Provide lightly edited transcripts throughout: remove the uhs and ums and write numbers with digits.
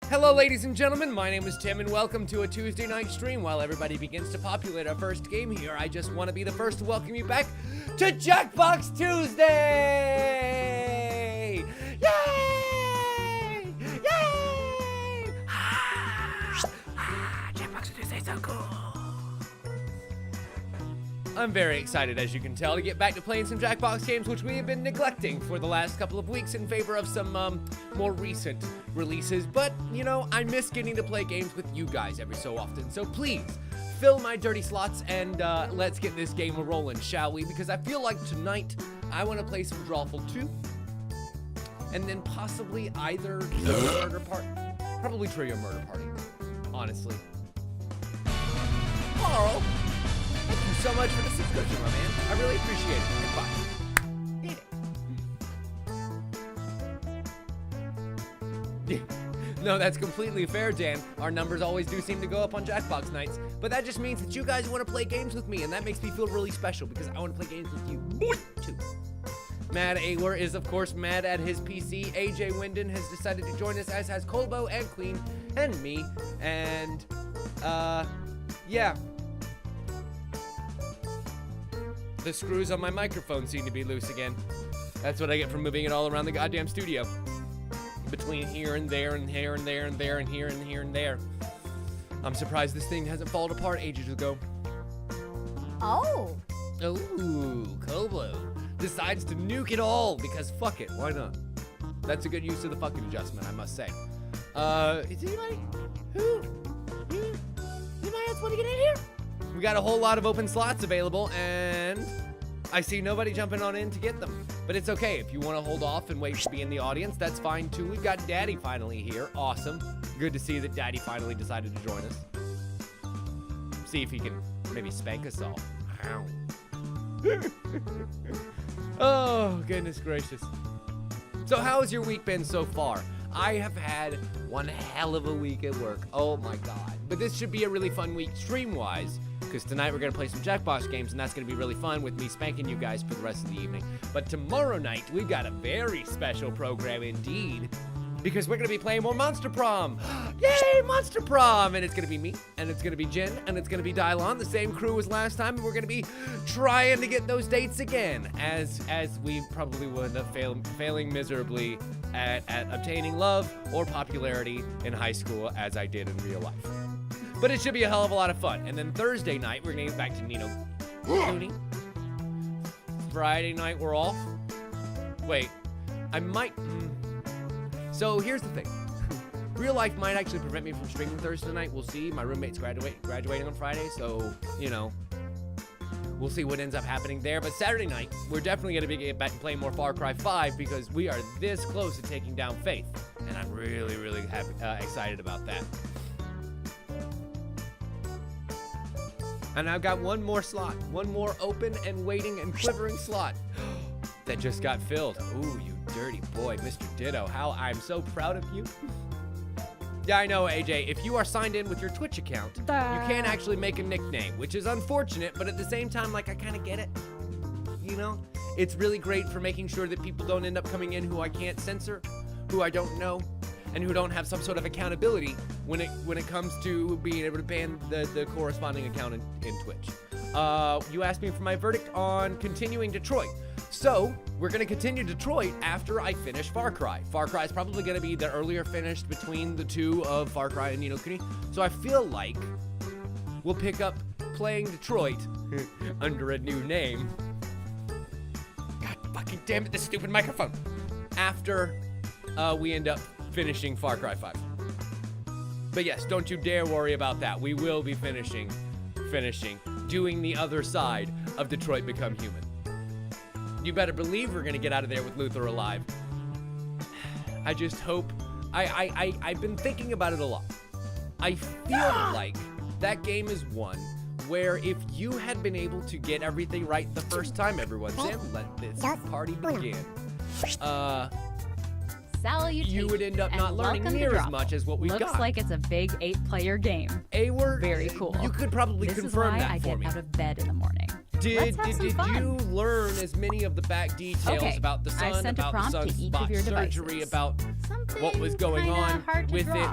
Hello, ladies and gentlemen, my name is Tim, and welcome to a Tuesday night stream. While everybody begins to populate our first game here, I just want to be the first to welcome you back to Jackbox Tuesday! Yay! Yay! Jackbox Tuesday, so cool! I'm very excited, as you can tell, to get back to playing some Jackbox games, which we have been neglecting for the last couple of weeks in favor of some more recent releases. But, you know, I miss getting to play games with you guys every so often. So please, fill my dirty slots and let's get this game rolling, shall we? Because I feel like tonight I want to play some Drawful 2. And then possibly either Trio Murder Party. Probably Trio Murder Party, honestly. Carl! Thank you so much for the subscription, my man. I really appreciate it. Goodbye. No, that's completely fair, Dan. Our numbers always do seem to go up on Jackbox nights, but that just means that you guys want to play games with me, and that makes me feel really special because I want to play games with you too. Mad Ayler is, of course, mad at his PC. AJ Wyndon has decided to join us, as has Colbo and Queen and me, and, yeah. The screws on my microphone seem to be loose again. That's what I get from moving it all around the goddamn studio. Between here and there and here and there and there and here and here and there. I'm surprised this thing hasn't fallen apart ages ago. Oh. Ooh, Kobo decides to nuke it all because fuck it, why not? That's a good use of the fucking adjustment, I must say. Is anybody? Anybody else want to get in here? We got a whole lot of open slots available, and I see nobody jumping on in to get them. But it's okay. If you want to hold off and wait to be in the audience, that's fine too. We've got Daddy finally here. Awesome. Good to see that Daddy finally decided to join us. See if he can maybe spank us all. Oh, goodness gracious. So how has your week been so far? I have had one hell of a week at work. Oh my God. But this should be a really fun week stream-wise, because tonight we're going to play some Jackbox games, and that's going to be really fun with me spanking you guys for the rest of the evening. But tomorrow night, we've got a very special program indeed, because we're going to be playing more Monster Prom. Yay, Monster Prom! And it's going to be me, and it's going to be Jen, and it's going to be Dylon, the same crew as last time, and we're going to be trying to get those dates again, as we probably would end up failing miserably at obtaining love or popularity in high school as I did in real life. But it should be a hell of a lot of fun. And then Thursday night, we're going to get back to Nino Cooney. Friday night, we're off. Wait, I might... So here's the thing. Real life might actually prevent me from streaming Thursday night. We'll see. My roommate's graduating on Friday, so, you know, we'll see what ends up happening there. But Saturday night, we're definitely going to be getting back and playing more Far Cry 5 because we are this close to taking down Faith. And I'm really, really excited about that. And I've got one more slot, one more open and waiting and quivering slot that just got filled. Ooh, you dirty boy, Mr. Ditto. How I'm so proud of you. Yeah, I know, AJ. If you are signed in with your Twitch account, you can't actually make a nickname, which is unfortunate, but at the same time, like, I kind of get it. You know? It's really great for making sure that people don't end up coming in who I can't censor, who I don't know, and who don't have some sort of accountability when it comes to being able to ban the corresponding account in Twitch. You asked me for my verdict on continuing Detroit. So, we're going to continue Detroit after I finish Far Cry. Far Cry is probably going to be the earlier finished between the two of Far Cry and Ni no Kuni. So I feel like we'll pick up playing Detroit under a new name. God fucking damn it, this stupid microphone. After we end up finishing Far Cry 5. But yes, don't you dare worry about that. We will be finishing, doing the other side of Detroit Become Human. You better believe we're gonna get out of there with Luther alive. I just hope, I've been thinking about it a lot. I feel like that game is one where if you had been able to get everything right the first time, everyone, then let this party begin. You would end up not learning near as much as what we've got. Looks like it's a big 8-player game. A-word? Very cool. You could probably confirm that for me. This is why I get out of bed in the morning. Did you learn as many of the back details about the sun, about the sunspot surgery, about what was going on with it?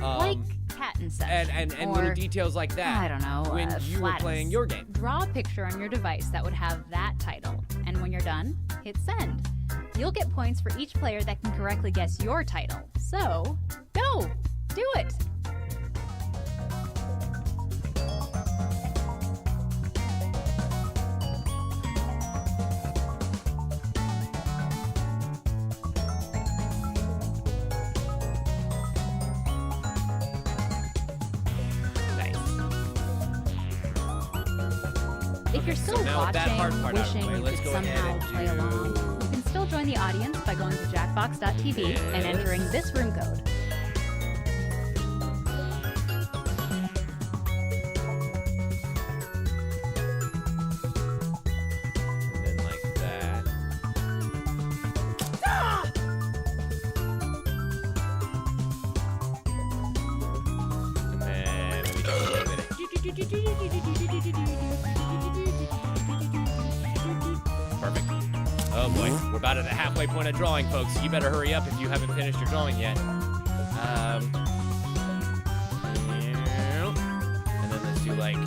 like cat and such. And little Or, details like that. I don't know. When you were flatness. playing your game. Draw a picture on your device that would have that title. And when you're done, hit send. You'll get points for each player that can correctly guess your title. So, go! Do it! If you're still now with that hard watching, part out of the wishing way, you let's could go ahead somehow and play do- along, you can still join the audience by going to jackbox.tv and Yes. entering this room code. And then like that. And then maybe just a little bit of- Perfect. Oh boy, we're about at the halfway point of drawing, folks. You better hurry up if you haven't finished your drawing yet. And then let's do like.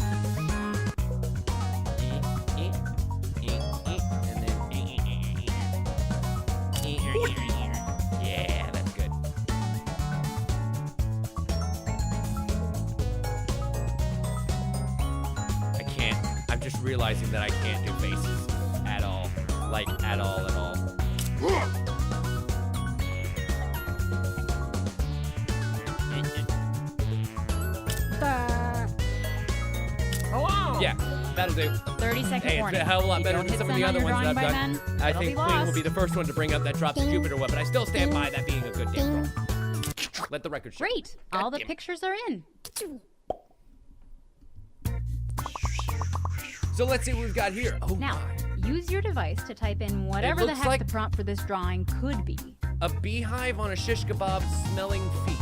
Yeah, that's good. I can't. I'm just realizing that I can't do faces at all. Like, at all, at all. Yeah, that'll do. 30-second Hey, it's warning. a hell of a lot If you better don't than hit some of send the on other your ones that I've drawing by done. then, I it'll think be Queen will lost. be the first one to bring up that Drop the Jupiter one, but I still stand by that being a good damn drawing. Let the record show. Great! God All the damn it. pictures are in. So let's see what we've got here. Oh Now, my. use your device to type in whatever the looks heck like- the prompt for this drawing could be. A beehive on a shish kebab smelling feet.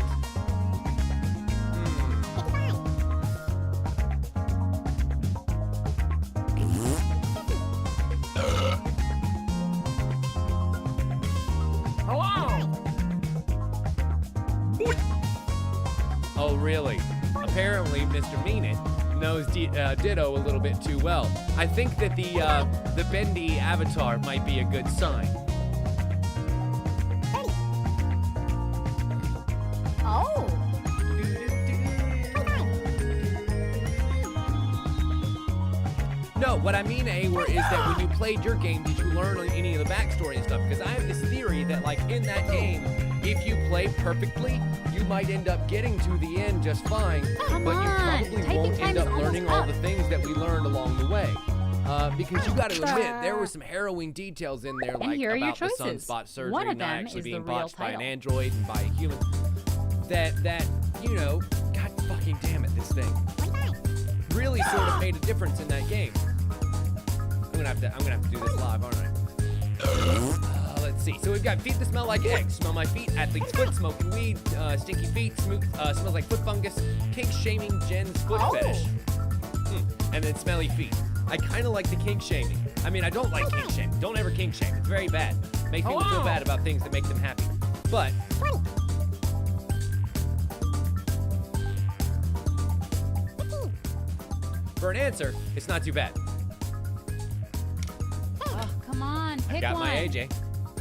Oh, really? Apparently, Mr. Mean It knows Ditto a little bit too well. I think that the bendy avatar might be a good sign. Oh! No, what I mean, Awer, is that when you played your game, did you learn any of the backstory and stuff? Because I have this theory that, like, in that game, if you play perfectly, you might end up getting to the end just fine, Come but you on, probably typing won't time end is up almost learning all up. the things that we learned along the way. Because you got to admit, there were some harrowing details in there, like here are your about the choices. sunspot surgery One of not them actually is the being real botched by an title. android and by a human. That you know, God fucking damn it, this thing really sort of made a difference in that game. I'm gonna have to do this live, aren't I? Let's see. So we've got feet that smell like eggs. Smell my feet. Athlete's foot. Smoking weed. Stinky feet. Smells like foot fungus. Kink shaming. Jen's foot fetish. And then smelly feet. I kind of like the kink shaming. I mean, I don't like kink shaming. Don't ever kink shame. It's very bad. Makes people feel bad about things that make them happy. But for an answer, it's not too bad. Oh, come on, pick Got one. my AJ.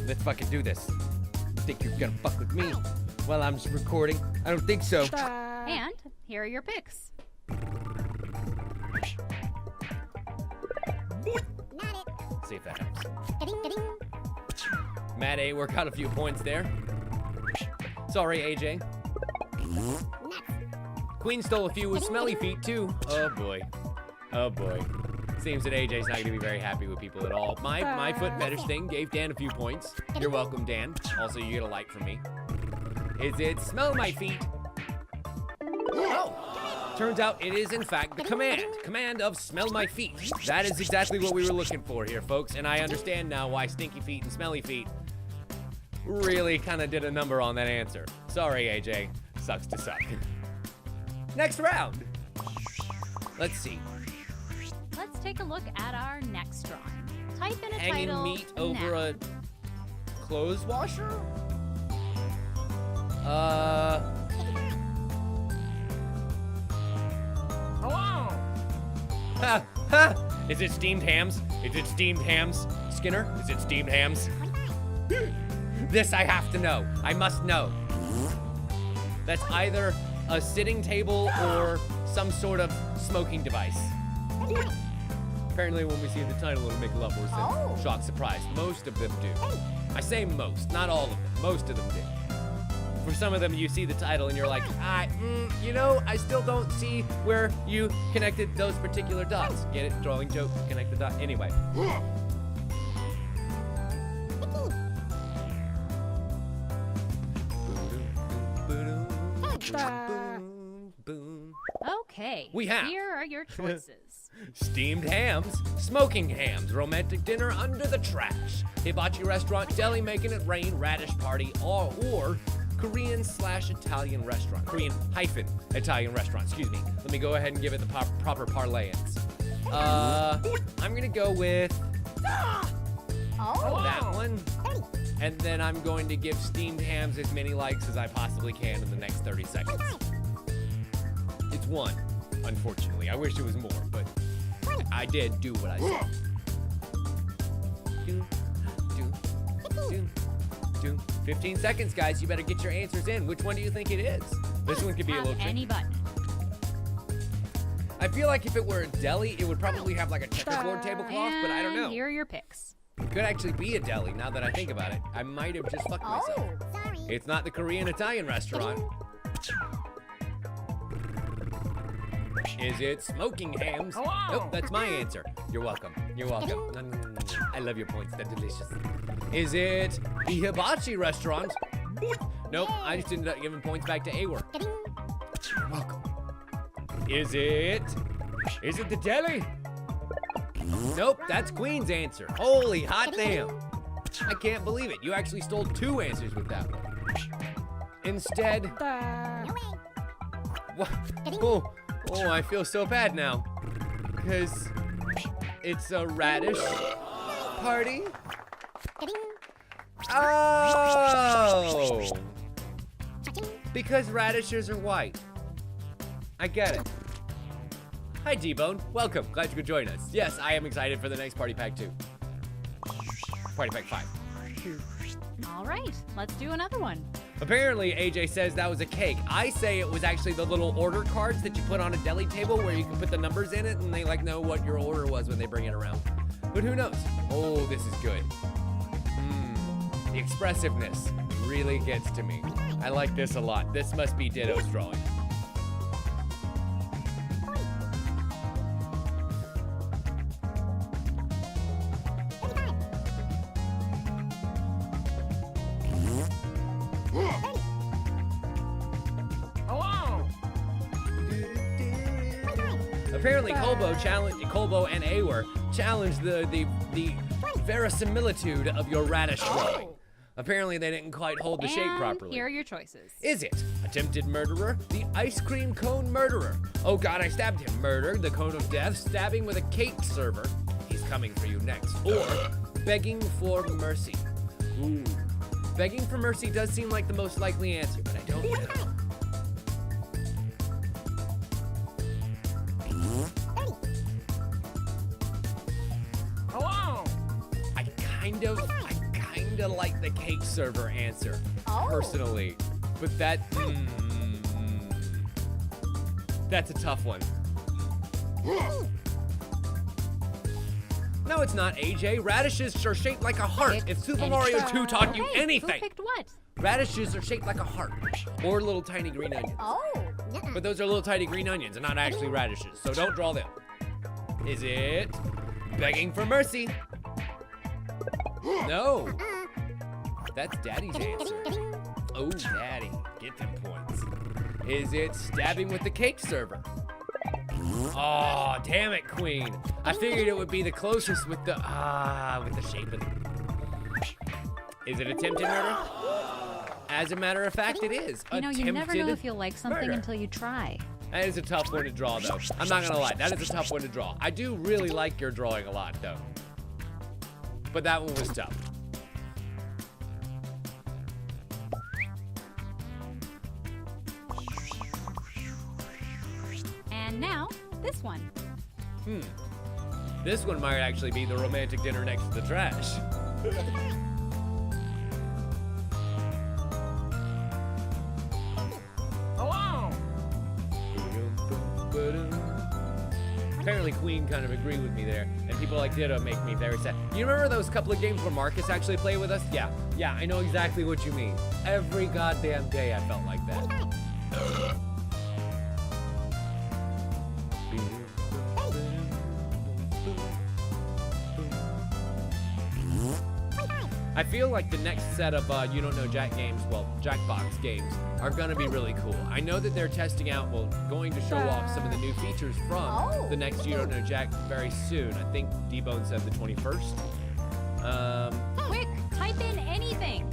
Let's fucking do this. Think you're gonna fuck with me while I'm just recording? I don't think so. And here are your picks. See if that helps. Matt A work out a few points there. Sorry, AJ. Queen stole a few with smelly feet too. Oh boy. Oh boy. Seems that AJ's not gonna be very happy with people at all. My foot fetish thing gave Dan a few points. You're welcome, Dan. Also, you get a like from me. Is it smell my feet? Oh! Turns out it is in fact the command of smell my feet. That is exactly what we were looking for here, folks, and I understand now why stinky feet and smelly feet really kind of did a number on that answer. Sorry, AJ. Sucks to suck. Next round. Let's see. Let's take a look at our next drawing. Type in a Hanging title meat over now. a clothes washer? Ha! Ha! Is it steamed hams? Is it steamed hams? Skinner, is it steamed hams? This I have to know. I must know. That's either a sitting table or some sort of smoking device. Apparently when we see the title, it'll make a lot more sense. Shock, surprise. Most of them do. I say most, not all of them. Most of them do. For some of them, you see the title and you're like, you know, I still don't see where you connected those particular dots. Get it? Drawing joke, connect the dot. Anyway. Okay, We have. here are your choices. Steamed hams, smoking hams, romantic dinner under the trash, hibachi restaurant, deli making it rain, radish party, or Korean/Italian restaurant. Korean-Italian restaurant, excuse me. Let me go ahead and give it the proper parlayance. I'm gonna go with that one. And then I'm going to give steamed hams as many likes as I possibly can in the next 30 seconds. It's one, unfortunately. I wish it was more, but I did do what I said. 15 seconds, guys. You better get your answers in. Which one do you think it is? This one could be a little tricky. Any button. I feel like if it were a deli, it would probably have like a checkerboard tablecloth, but I don't know. And here are your picks. It could actually be a deli now that I think about it. I might have just fucked myself. It's not the Korean-Italian restaurant. Is it smoking hams? Nope, that's my answer. You're welcome. You're welcome. I love your points. They're delicious. Is it the hibachi restaurant? Nope, I just ended up giving points back to Awer. You're welcome. Is it the deli? Nope, that's Queen's answer. Holy hot damn. I can't believe it. You actually stole 2 answers with that one. Instead, what? Oh, I feel so bad now. Because it's a radish party. Oh! Because radishes are white. I get it. Hi, D-Bone. Welcome. Glad you could join us. Yes, I am excited for the next Party Pack 2. Party Pack 5. All right, let's do another one. Apparently, AJ says that was a cake. I say it was actually the little order cards that you put on a deli table where you can put the numbers in it and they like know what your order was when they bring it around. But who knows? Oh, this is good. The expressiveness really gets to me. I like this a lot. This must be Ditto's drawing. Apparently, Colbo and Awer challenged the verisimilitude of your radish drawing. Apparently, they didn't quite hold the shape properly. Here are your choices. Is it attempted murderer, the ice cream cone murderer? Oh God, I stabbed him. Murder, the cone of death, stabbing with a cake server. He's coming for you next. Or begging for mercy. Ooh, begging for mercy does seem like the most likely answer, but I don't know. I kind of like the cake server answer, personally, but that's a tough one. No, it's not, AJ. Radishes are shaped like a heart. If Super Mario 2 taught you anything. Who picked what? Radishes are shaped like a heart, or little tiny green onions. But those are little tiny green onions and not actually radishes, so don't draw them. Is it begging for mercy? No. That's Daddy's answer. Oh, Daddy, get them points. Is it stabbing with the cake server? Oh, damn it, Queen. I figured it would be the closest with the shape of it. Is it attempted murder? As a matter of fact, it is. You know, you never know if you'll like something until you try. That is a tough one to draw, though. I'm not gonna lie, that is a tough one to draw. I do really like your drawing a lot, though. But that one was tough. And now, this one. This one might actually be the romantic dinner next to the trash. Hello. Apparently Queen kind of agreed with me there, and people like Ditto make me very sad. You remember those couple of games where Marcus actually played with us? Yeah, I know exactly what you mean. Every goddamn day I felt like that. I feel like the next set of You Don't Know Jack games, well, Jackbox games, are gonna be really cool. I know that they're testing out, well, going to show off some of the new features from the next You Don't Know Jack very soon. I think D-Bone said the 21st. Quick, type in anything.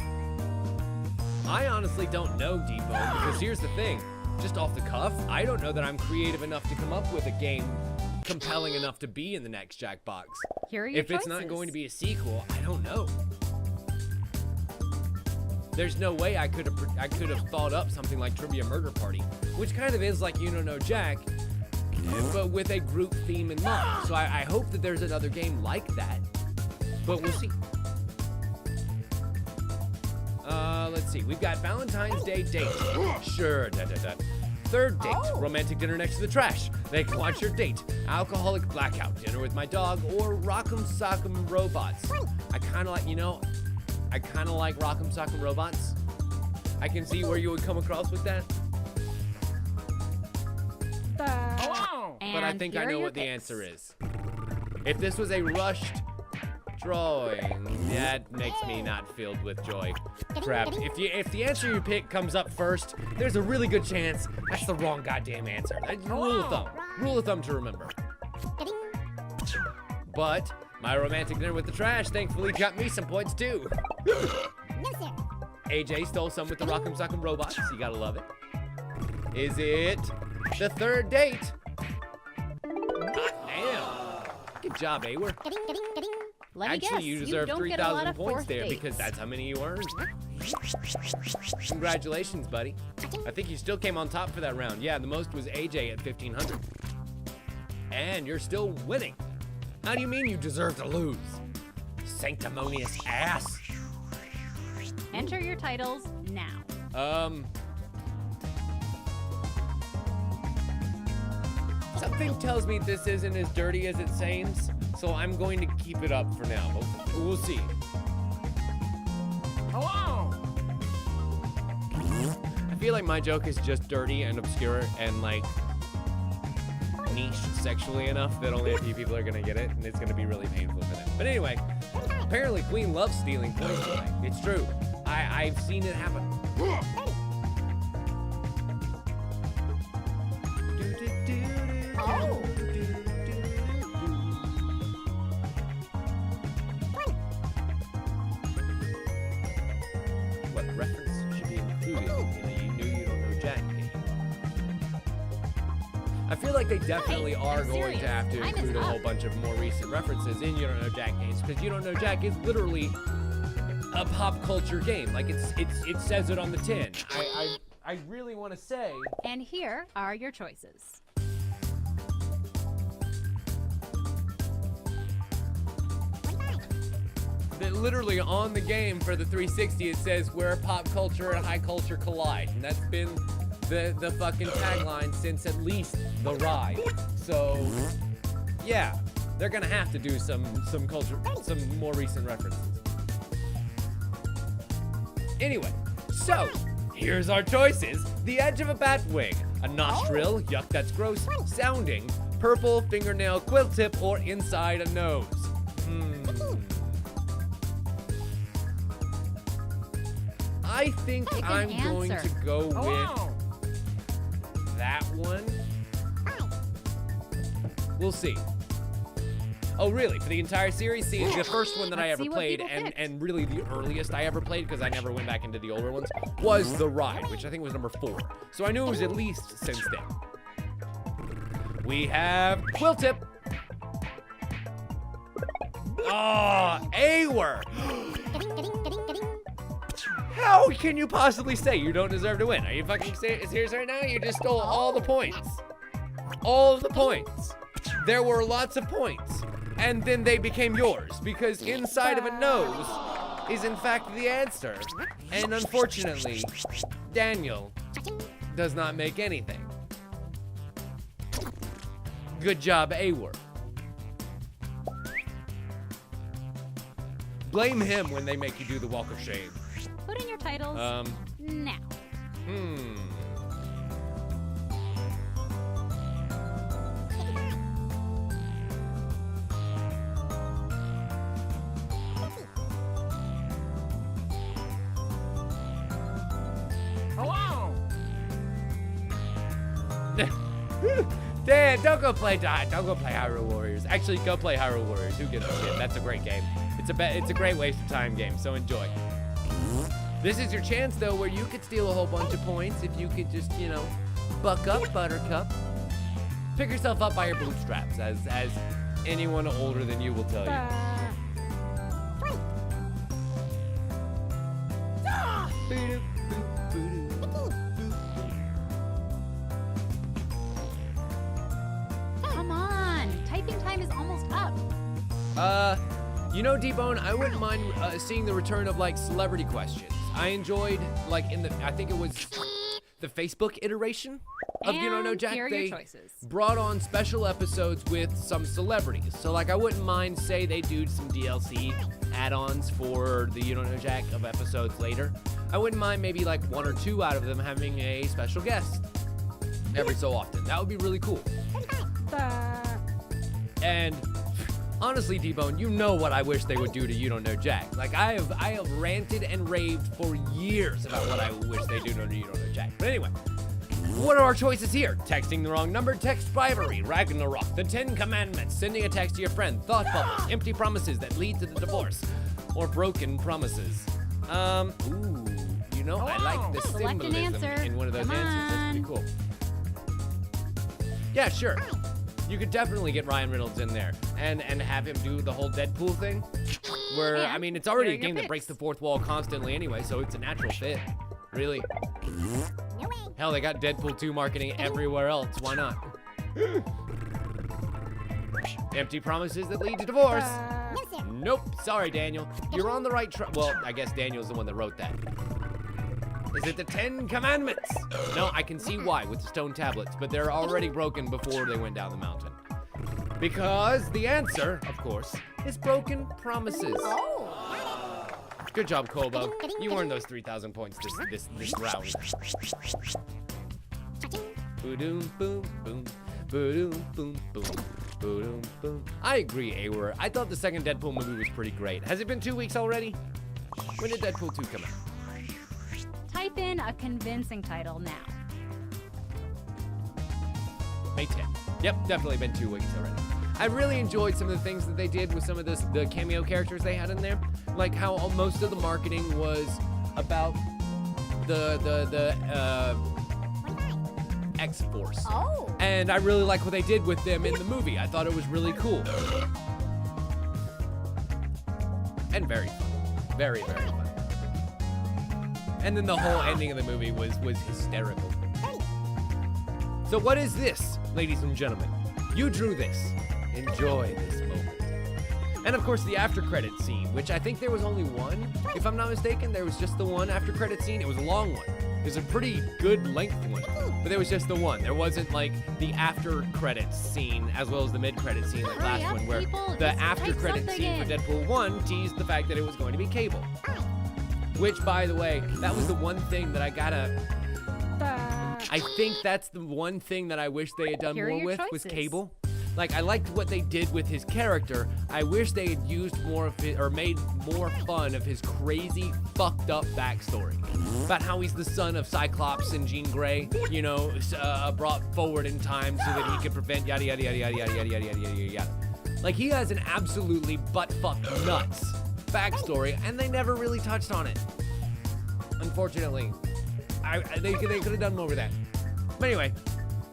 I honestly don't know D-Bone, because here's the thing. Just off the cuff, I don't know that I'm creative enough to come up with a game compelling enough to be in the next Jackbox. Here are your If it's not going to be a sequel, I don't know. There's no way I could have thought up something like Trivia Murder Party, which kind of is like You Don't Know Jack, but with a group theme in mind. So I hope that there's another game like that, but we'll see. Let's see. We've got Valentine's Day date. Sure. Third date, romantic dinner next to the trash. They can watch your date. Alcoholic blackout, dinner with my dog, or Rock'em Sock'em Robots. I kind of like Rock'em Sock'em Robots. I can see where you would come across with that. Hello. But I think I know what the answer is. If this was a rushed drawing, that makes me not filled with joy. Crap. If the answer you pick comes up first, there's a really good chance that's the wrong goddamn answer. Rule of thumb. Rule of thumb to remember. But my romantic dinner with the trash thankfully got me some points too. AJ stole some with the Rock'em Sock'em Robots. You gotta love it. Is it the third date? Hot damn. Good job, Awer. Let me Actually, guess, you deserve don't get a lot 3,000 of points fourth there dates. because that's how many you earned. Congratulations, buddy. I think you still came on top for that round. Yeah, the most was AJ at 1,500. And you're still winning. How do you mean you deserve to lose? Sanctimonious ass. Enter your titles now. Something tells me this isn't as dirty as it seems, so I'm going to keep it up for now, but we'll see. Hello. I feel like my joke is just dirty and obscure and like niche sexually enough that only a few people are gonna get it, and it's gonna be really painful for them. But anyway, apparently Queen loves stealing points tonight. It's true. I've seen it happen. What reference should be included in a You Don't Know Jack game? I feel like they definitely are I'm going serious. to have to Time is include a whole up. bunch of more recent references in You Don't Know Jack games, because You Don't Know Jack is literally a pop culture game. Like it says it on the tin. I really want to say And here are your choices. that literally on the game for the 360 it says where pop culture and high culture collide, and that's been the fucking tagline since at least the ride. So yeah, they're gonna have to do some more recent references. Anyway, so here's our choices. The edge of a bat wing, a nostril, yuck that's gross sounding, purple fingernail quill tip, or inside a nose. I think Pick an I'm going answer. to go with Hello. that one. We'll see. Oh, really? For the entire series? See, the first one that I Let's ever see what played, people picked. and really the earliest I ever played, because I never went back into the older ones, was The Ride, which I think was number 4. So I knew it was at least since then. We have Quill Tip. Oh, Awer. How can you possibly say you don't deserve to win? Are you fucking serious right now? You just stole all the points. All of the points. there were lots of points, and then they became yours, because inside of a nose is in fact the answer. And unfortunately, Daniel does not make anything. Good job, A-word. Blame him when they make you do the walk of shame. Put in your titles now. Hello. Dan, don't go play Hyrule Warriors. Actually, go play Hyrule Warriors. Who gives a shit? That's a great game. It's a great waste of time game, so enjoy. This is your chance, though, where you could steal a whole bunch of points if you could just, you know, buck up, Buttercup. Pick yourself up by your bootstraps, as anyone older than you will tell you. Come on, typing time is almost up. You know, D-Bone, I wouldn't mind seeing the return of, like, celebrity questions. I enjoyed, like, I think it was the Facebook iteration of You Don't Know Jack. Here are your choices. Brought on special episodes with some celebrities. So, like, I wouldn't mind, say, they do some DLC add-ons for the You Don't Know Jack of episodes later. I wouldn't mind maybe, like, 1 or 2 out of them having a special guest every so often. That would be really cool. And honestly, D-Bone, you know what I wish they would do to You Don't Know Jack. Like, I have ranted and raved for years about what I wish they do to You Don't Know Jack. But anyway, what are our choices here? Texting the wrong number, text bribery, Ragnarok, the 10 Commandments, sending a text to your friend, thought bubbles, empty promises that lead to the divorce, or broken promises. Ooh, you know, I like the Select an symbolism answer. in one of those Come answers. That's pretty cool. Yeah, sure. You could definitely get Ryan Reynolds in there and have him do the whole Deadpool thing. Where, And I mean, it's already a here are your game that picks. breaks the fourth wall constantly anyway, so it's a natural fit. Really. Hell, they got Deadpool 2 marketing everywhere else. Why not? Empty promises that lead to divorce. Nope. Sorry, Daniel. You're on the right track. Well, I guess Daniel's the one that wrote that. Is it the 10 Commandments? No, I can see why with the stone tablets, but they're already broken before they went down the mountain. Because the answer, of course, is broken promises. Good job, Colbo. You earned those 3,000 points this round. Boom, boom, boom. Boom, boom, boom. Boom, boom. I agree, A-word. I thought the second Deadpool movie was pretty great. Has it been 2 weeks already? When did Deadpool 2 come out? Type in a convincing title now. May 10th. Yep, definitely been 2 weeks already. I really enjoyed some of the things that they did with some of the cameo characters they had in there. Like how most of the marketing was about the X-Force. Oh. And I really like what they did with them in the movie. I thought it was really cool. And very fun. Very, very fun. And then the whole ending of the movie was hysterical. So what is this, ladies and gentlemen? You drew this. Enjoy this moment. And of course the after credit scene, which I think there was only one, if I'm not mistaken. There was just the one after credit scene. It was a long one. It was a pretty good length one, but there was just the one. There wasn't like the after credits scene as well as the mid credit scene like Hurry last up, one, where people, the just after type credit something scene for in. Deadpool 1 teased the fact that it was going to be Cable. Which, by the way, that was the one thing that I think that's the one thing that I wish they had done Here are more your with was choices. Cable. Like, I liked what they did with his character. I wish they had used more of it, or made more fun of his crazy, fucked up backstory. About how he's the son of Cyclops and Jean Grey, you know, brought forward in time so that he could prevent yada yada yada yada yada yada yada yada yada. Like, he has an absolutely butt-fucked nuts backstory, and they never really touched on it. Unfortunately. They could have done more with that. But anyway,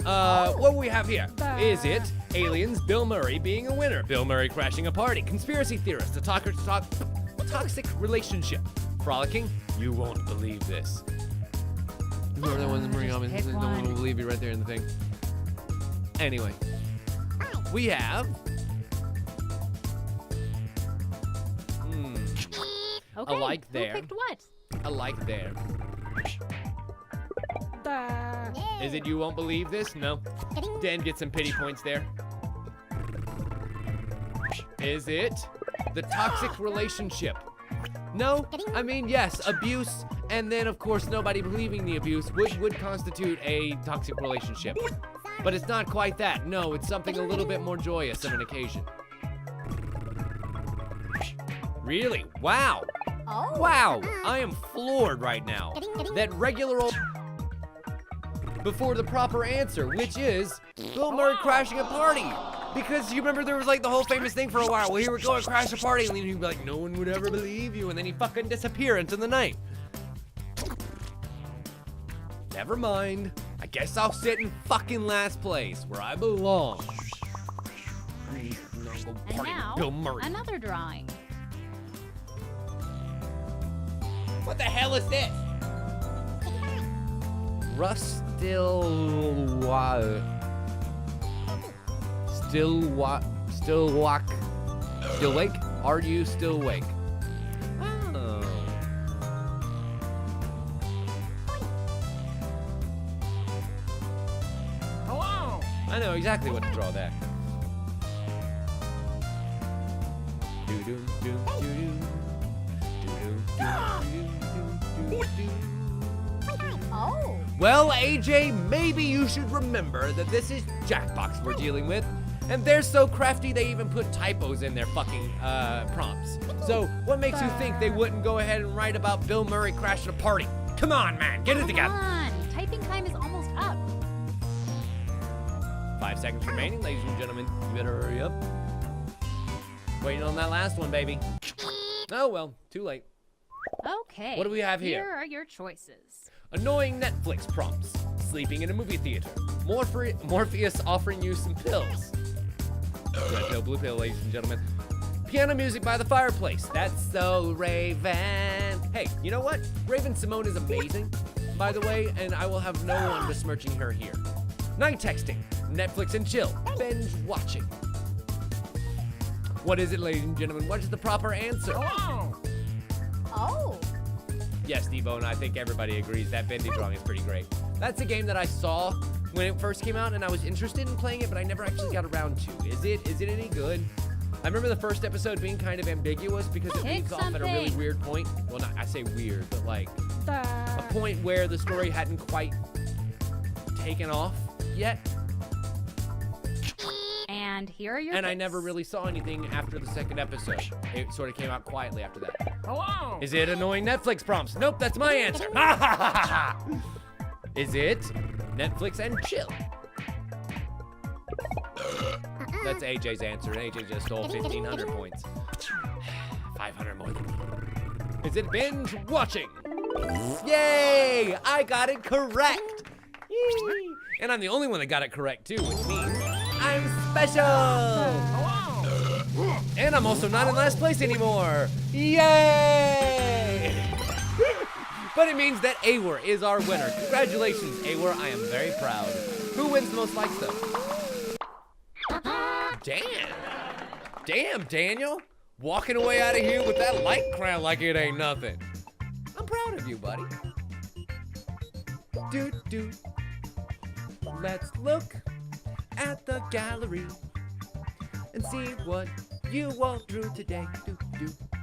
what we have here? Is it aliens, Bill Murray being a winner, Bill Murray crashing a party, conspiracy theorist, a toxic relationship, frolicking? You won't believe this. Remember that one that Marie Just Robbins pick says no one one. will believe you right there in the thing. Anyway, we have... Okay, a like who there. picked what? A like there. Is it you won't believe this? No. Dan gets some pity points there. Is it the toxic relationship? No, I mean, yes, abuse, and then, of course, nobody believing the abuse would constitute a toxic relationship. But it's not quite that. No, it's something a little bit more joyous of an occasion. Really? Wow. Wow, I am floored right now. That regular old before the proper answer, which is Bill Murray crashing a party. Because you remember there was like the whole famous thing for a while. Well, here we go and crash a party, and then he'd be like, no one would ever believe you, and then he'd fucking disappear into the night. Never mind. I guess I'll sit in fucking last place where I belong. And now, Bill Murray. another drawing. What the hell is this? Russ Still wake? Are you still wake? Oh. Hello. I know exactly what to draw there. Oh. Well, AJ, maybe you should remember that this is Jackbox we're dealing with, and they're so crafty they even put typos in their fucking prompts. So what makes you think they wouldn't go ahead and write about Bill Murray crashing a party? Come on, man, get it together. Come on, typing time is almost up. 5 seconds remaining, ladies and gentlemen. You better hurry up. Waiting on that last one, baby. Oh, well, too late. Okay. What do we have here? Here are your choices. Annoying Netflix prompts. Sleeping in a movie theater. Morpheus offering you some pills. Red pill, blue pill, ladies and gentlemen. Piano music by the fireplace. That's so Raven. Hey, you know what? Raven Simone is amazing, by the way, and I will have no one besmirching her here. Night texting. Netflix and chill. Binge watching. What is it, ladies and gentlemen? What is the proper answer? Hello. Oh. Yes, D-Bone, I think everybody agrees that Bendy drawing is pretty great. That's a game that I saw when it first came out, and I was interested in playing it, but I never actually got around to. Is it any good? I remember the first episode being kind of ambiguous because it leaves off at a really weird point. Well, not, I say weird, but like a point where the story hadn't quite taken off yet. And here are your And I picks. never really saw anything after the second episode. It sort of came out quietly after that. Hello. Is it annoying Netflix prompts? Nope, that's my answer. Is it Netflix and chill? That's AJ's answer, and AJ just stole 1,500 points. 500 more than me. Is it binge watching? Yay! I got it correct. Yay. And I'm the only one that got it correct too, which means I'm special. Hello. And I'm also not in last place anymore. Yay! But it means that Awar is our winner. Congratulations, Awar. I am very proud. Who wins the most likes, though? Damn, Daniel. Walking away out of here with that like crown like it ain't nothing. I'm proud of you, buddy. Do. Let's look at the gallery and see what you all drew today.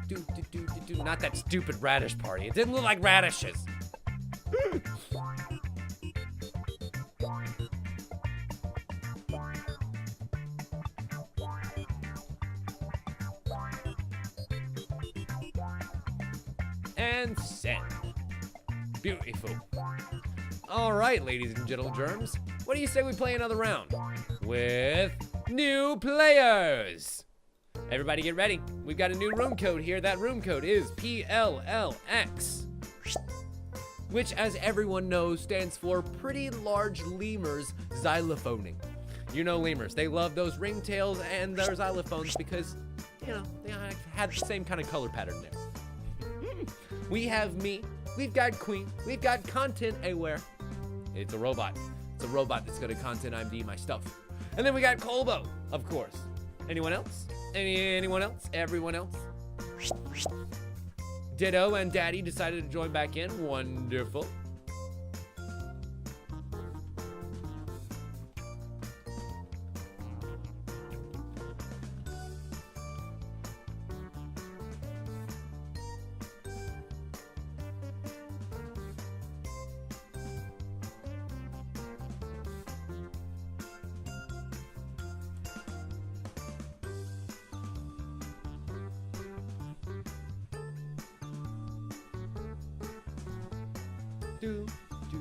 Do. Not that stupid radish party. It didn't look like radishes. And send. Beautiful. All right, ladies and gentle germs. What do you say we play another round with new players? Everybody get ready. We've got a new room code here. That room code is PLLX, which, as everyone knows, stands for Pretty Large Lemurs Xylophoning. You know lemurs. They love those ringtails and their xylophones because, you know, they have the same kind of color pattern there. We have me. We've got Queen. We've got Content Aware. It's a robot. It's a robot that's going to content ID my stuff. And then we got Colbo, of course. Anyone else? Anyone else? Everyone else? Ditto and Daddy decided to join back in. Wonderful. Do, do.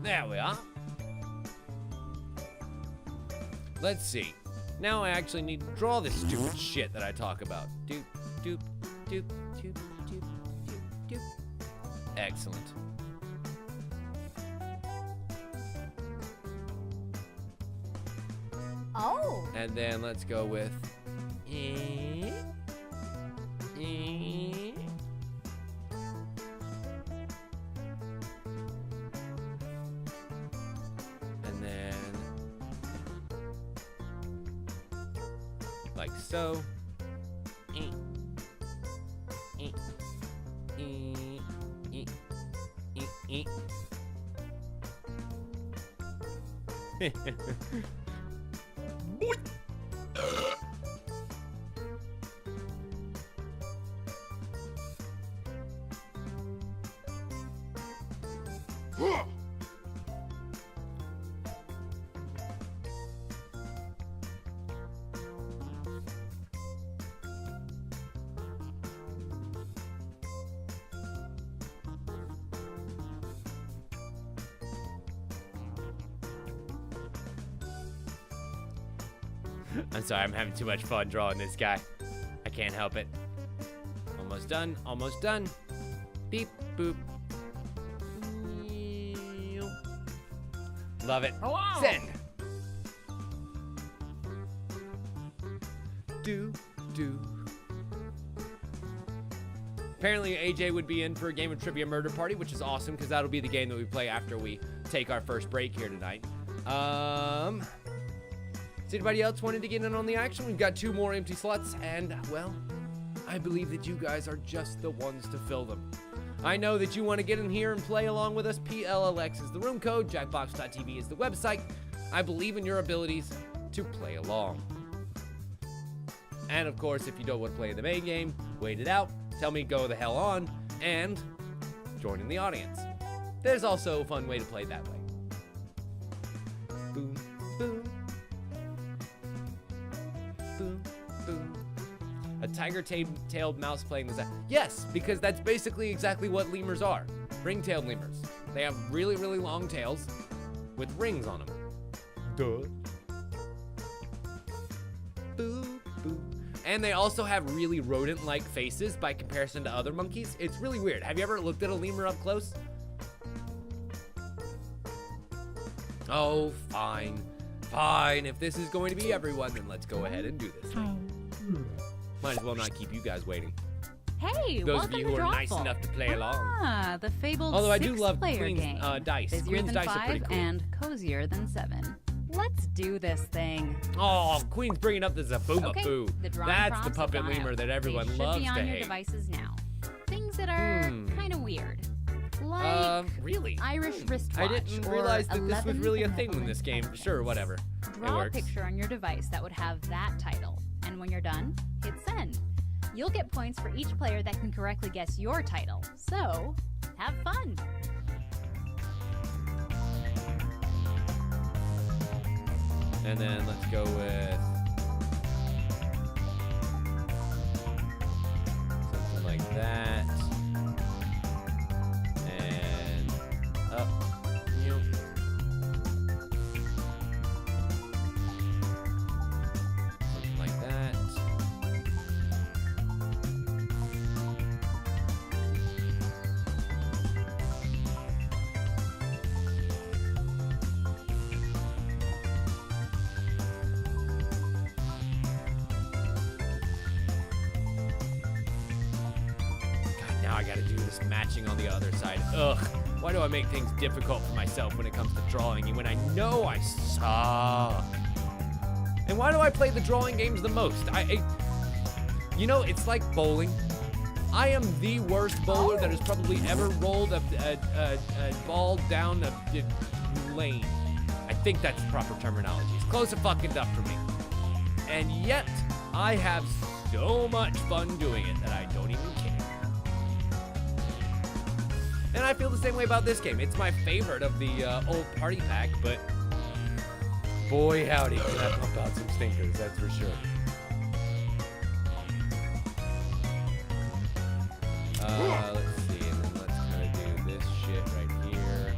There we are. Let's see. Now I actually need to draw this stupid shit that I talk about. Doop, doop, doop, doop, doop, doop, doop. Excellent. Oh. And then let's go with and then like so. I'm sorry, I'm having too much fun drawing this guy. I can't help it. Almost done, almost done. Beep, boop. Love it. Hello. Send. Do, do. Apparently AJ would be in for a game of Trivia Murder Party, which is awesome because that'll be the game that we play after we take our first break here tonight. Is anybody else wanting to get in on the action? We've got 2 more empty slots, and, well, I believe that you guys are just the ones to fill them. I know that you want to get in here and play along with us. PLLX is the room code. Jackbox.tv is the website. I believe in your abilities to play along. And, of course, if you don't want to play the main game, wait it out, tell me go the hell on, and join in the audience. There's also a fun way to play that way. Boom, boom. Boom, boom. A tiger-tailed mouse playing this. Yes, because that's basically exactly what lemurs are. Ring-tailed lemurs. They have really, really long tails with rings on them. Duh. Boo, boo. And they also have really rodent-like faces by comparison to other monkeys. It's really weird. Have you ever looked at a lemur up close? Oh, fine. Fine, if this is going to be everyone, then let's go ahead and do this. Might as well not keep you guys waiting. Hey, Those welcome of you to who are nice Drawful. enough to play along. Ah, the fabled Although I do love six-player Queen's game. dice. Busier Queen's than dice are 5 pretty cool. and cozier than 7. Let's do this thing. Oh, Queen's bringing up the Zabooma Okay, Boo. the drawing That's the prompts have puppet gone lemur out. that everyone they loves should be on to your hate. devices now. Things that are kind of weird. Like really? Irish wristwatch. I didn't or realize that this was 11 really a thing in benevolent this game. penguins. Sure, whatever. It Draw a works. picture on your device that would have that title. And when you're done, hit send. You'll get points for each player that can correctly guess your title. So, have fun. And then let's go with something like that. And up. Yep. Something like that. I gotta do this matching on the other side. Ugh. Why do I make things difficult for myself when it comes to drawing when I know I suck? And why do I play the drawing games the most? You know, it's like bowling. I am the worst bowler that has probably ever rolled a ball down a lane. I think that's proper terminology. It's close to fucking up for me. And yet, I have so much fun doing it that I don't even care. And I feel the same way about this game. It's my favorite of the old party pack, but boy howdy, can I pump out some stinkers, that's for sure. Let's see, and then let's kind of do this shit right here.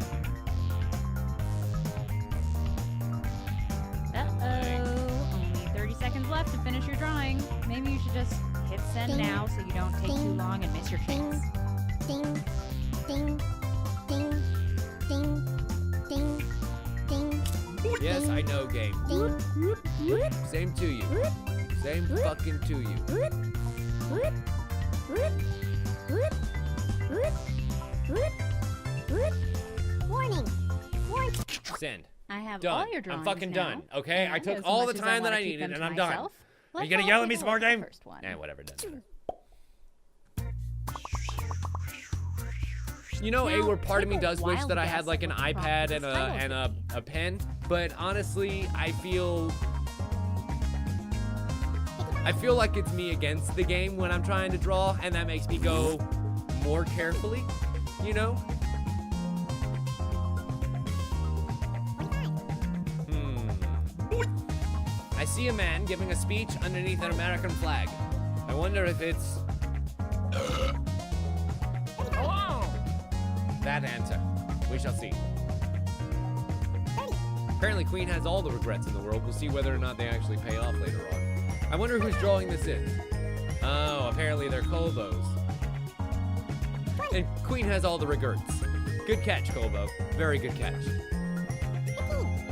Uh-oh. Only 30 seconds left to finish your drawing. Maybe you should just hit send now so you don't take too long and miss your chance. Ding, ding, ding, ding, ding, ding. Yes, I know, game. Ding. Same to you. Same fucking to you. Warning. Warning. Send. I have Done. all your drawings I'm fucking now. done. Okay, I And took as all much the as time that wanna I keep needed, them and to I'm done. myself, Are you let's gonna all yell at me take a some more, look at the game? first one. Nah, whatever. Doesn't matter. You know, Now, part of me take a does wish wild that I guess had like an at what the iPad prompt and this title a could a pen, but honestly, I feel like it's me against the game when I'm trying to draw, and that makes me go more carefully, you know? I see a man giving a speech underneath an American flag. I wonder if it's Hello. that answer. We shall see. Apparently Queen has all the regrets in the world. We'll see whether or not they actually pay off later on. I wonder whose drawing this is. Oh, apparently they're Colbo's. And Queen has all the regrets. Good catch, Colbo. Very good catch.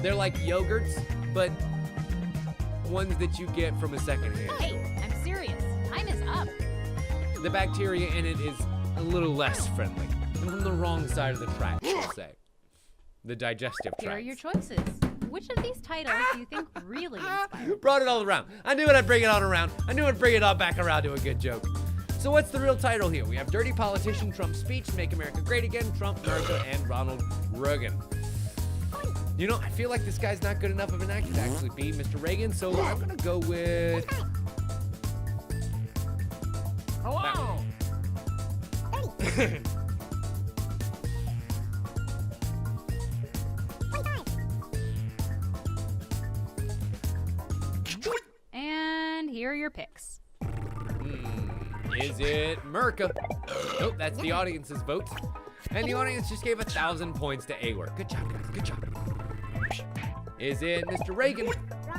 They're like yogurts, but ones that you get from a secondhand store. Hey, I'm serious. Time is up. The bacteria in it is a little less friendly. And from the wrong side of the track, I'll say. The digestive tract. Here are your choices. Which of these titles do you think really inspired? Brought it all around. I knew I'd bring it on around. I knew I'd bring it all back around to a good joke. So what's the real title here? We have Dirty Politician, Trump's Speech, Make America Great Again, Trump, America, and Ronald Reagan. You know, I feel like this guy's not good enough of an actor to actually be Mr. Reagan, so I'm gonna go with... Hello. And here are your picks. Is it Merca? Nope, that's the audience's vote. And the audience just gave 1,000 points to A-Work. Good job, guys, good job. Is it Mr. Reagan?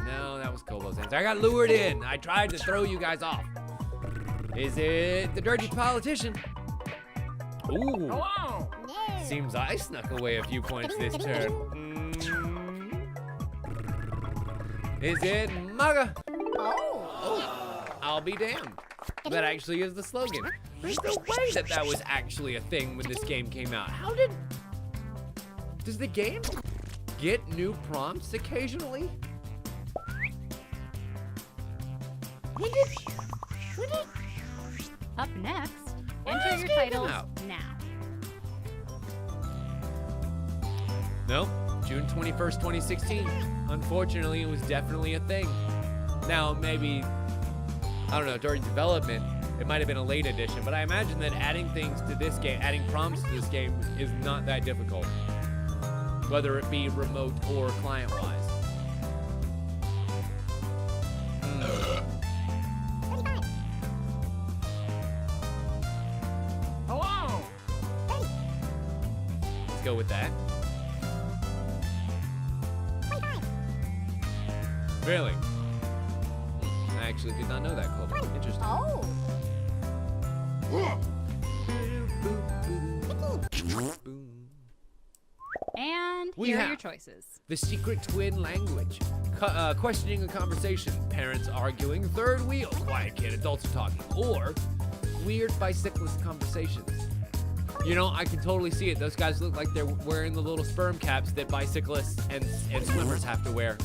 No, that was Colbo's answer. I got lured in. I tried to throw you guys off. Is it the Dirty Politician? Ooh, Hello. seems I snuck away a few points this turn. Is it MAGA? Oh, I'll be damned. That actually is the slogan. There's no way that that was actually a thing when this game came out. Does the game get new prompts occasionally? Up next, When enter did your this game come titles out? now. No, June 21st, 2016. Unfortunately, it was definitely a thing. Now, maybe, I don't know, during development, it might have been a late edition, but I imagine that adding things to this game, adding prompts to this game is not that difficult, whether it be remote or client-wise. Hello. Let's go with that. Really? I actually did not know that, Colby. Interesting. Oh. And We here are have your choices. The secret twin language. Questioning a conversation. Parents arguing. Third wheel. Quiet kid. Adults are talking. Or weird bicyclist conversations. You know, I can totally see it. Those guys look like they're wearing the little sperm caps that bicyclists and swimmers have to wear.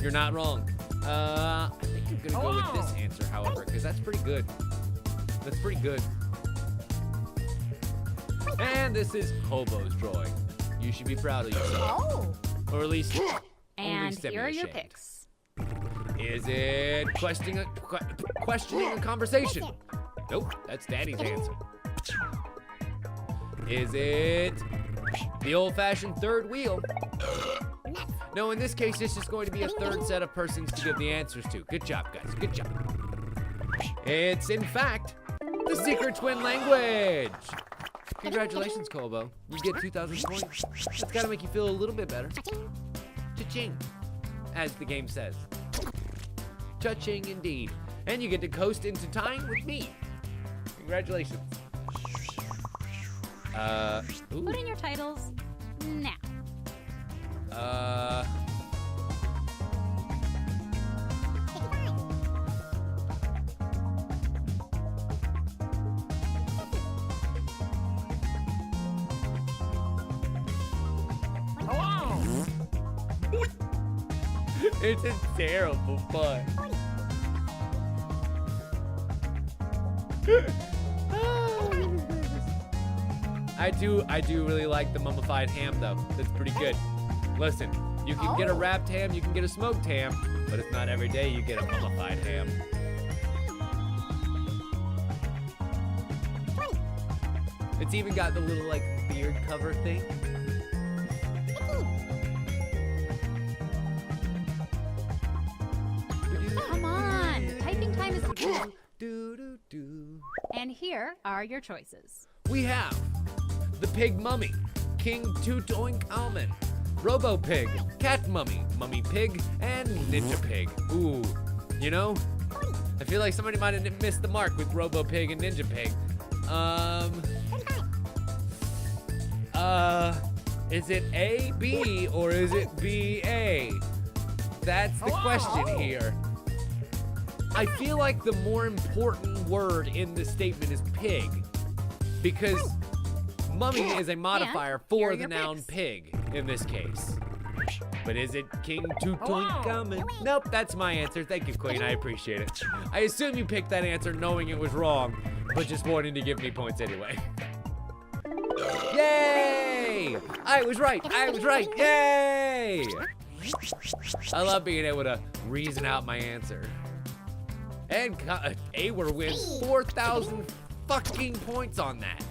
You're not wrong. I think I'm gonna go with this answer, however, because that's pretty good. That's pretty good. And this is Hobo's drawing. You should be proud of yourself. Oh. Or at least, And here are your picks. Is it questioning a conversation? Nope, that's Daddy's answer. Is it the old-fashioned third wheel? No, in this case, it's just going to be a third set of persons to give the answers to. Good job, guys. Good job. It's, in fact, the secret twin language. Congratulations, Colbo. You get 2,000 points. That's got to make you feel a little bit better. Cha-ching, as the game says. Cha-ching indeed. And you get to coast into tying with me. Congratulations. Ooh. Put in your titles now. Hello. It's a terrible fun. I do really like the mummified ham though. That's pretty good. Listen, you can get a wrapped ham, you can get a smoked ham, but it's not every day you get a mummified ham. It's even got the little like beard cover thing. Come on, typing time is. Do. And here are your choices. We have the Pig Mummy, King Tootoink Almond, Robo Pig, Cat Mummy, Mummy Pig, and Ninja Pig. Ooh, you know, I feel like somebody might have missed the mark with Robo Pig and Ninja Pig. Is it A, B, or is it B, A? That's the question here. I feel like the more important word in this statement is pig, because mummy is a modifier for the noun pig in this case. But is it King Tootoink Almond? Nope, that's my answer. Thank you, Queen. I appreciate it. I assume you picked that answer knowing it was wrong, but just wanting to give me points anyway. Yay! I was right. I was right. Yay! I love being able to reason out my answer. And Awer wins 4,000 fucking points on that,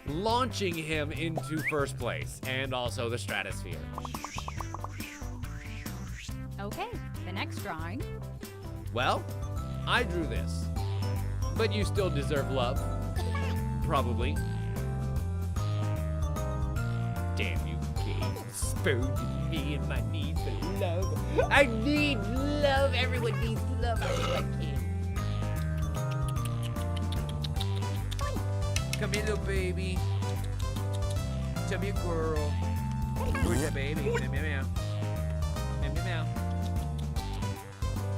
launching him into first place and also the stratosphere. Okay, the next drawing. Well, I drew this, but you still deserve love. Probably. Damn you, King. Spoon me and my need for love. I need love. Everyone needs love. I'm like King. Come here, little baby. Tell me a girl. Where's that baby? Meow, meow, meow. Meow, meow, meow.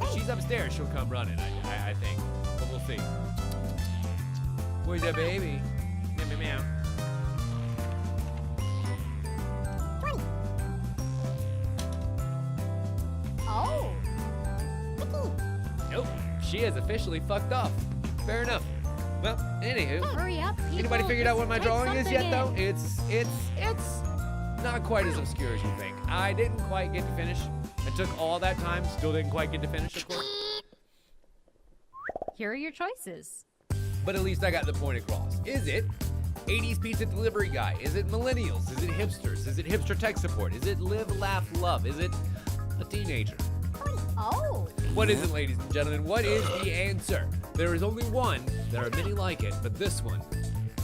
If she's upstairs, she'll come running, I think. But we'll see. Where's that baby? Meow, meow, meow. Nope, she has officially fucked off. Fair enough. Well, anywho. Hurry up, people. Anybody figured out what my Type drawing is yet, though? something It's not quite as obscure as you think. I didn't quite get to finish. It took all that time, still didn't quite get to finish, of course. Here are your choices. But at least I got the point across. Is it 80s pizza delivery guy? Is it millennials? Is it hipsters? Is it hipster tech support? Is it live, laugh, love? Is it a teenager? Oh. What is it, ladies and gentlemen? What is the answer? There is only one. There are many like it, but this one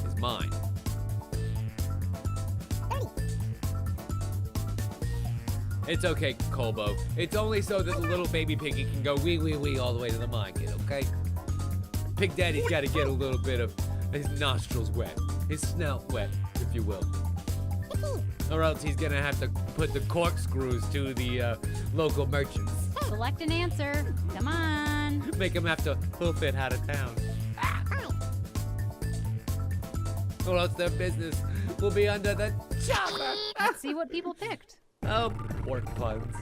is mine. It's okay, Colbo. It's only so that the little baby piggy can go wee wee wee all the way to the market, okay? Pig Daddy's got to get a little bit of his nostrils wet, his snout wet, if you will. Or else he's gonna have to put the corkscrews to the local merchants. Select an answer. Come on. Make him have to hoof it out of town. or else their business will be under the chopper. Let's see what people picked. Oh, pork puns.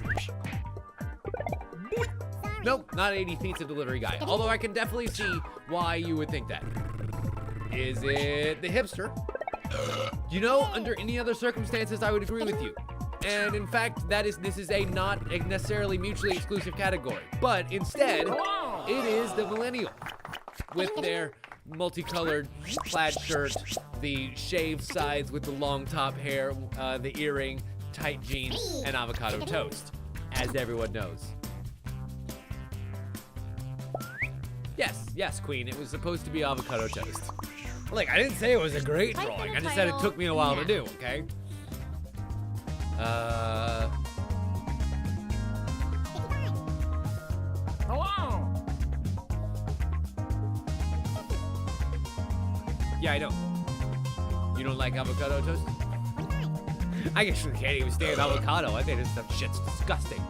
Nope, not 80 pizza delivery guy. Although I can definitely see why you would think that. Is it the hipster? You know, under any other circumstances, I would agree with you. And in fact, this is a not necessarily mutually exclusive category. But instead, it is the millennial. With their multicolored plaid shirt, the shaved sides with the long top hair, the earring, tight jeans, and avocado toast, as everyone knows. Yes, Queen, it was supposed to be avocado toast. Like, I didn't say it was a great Type in drawing, a I just said it title took me a while to now. do, okay? Hello. Yeah, I know. You don't like avocado toast? I actually can't even stand avocado. I think this stuff shit's disgusting.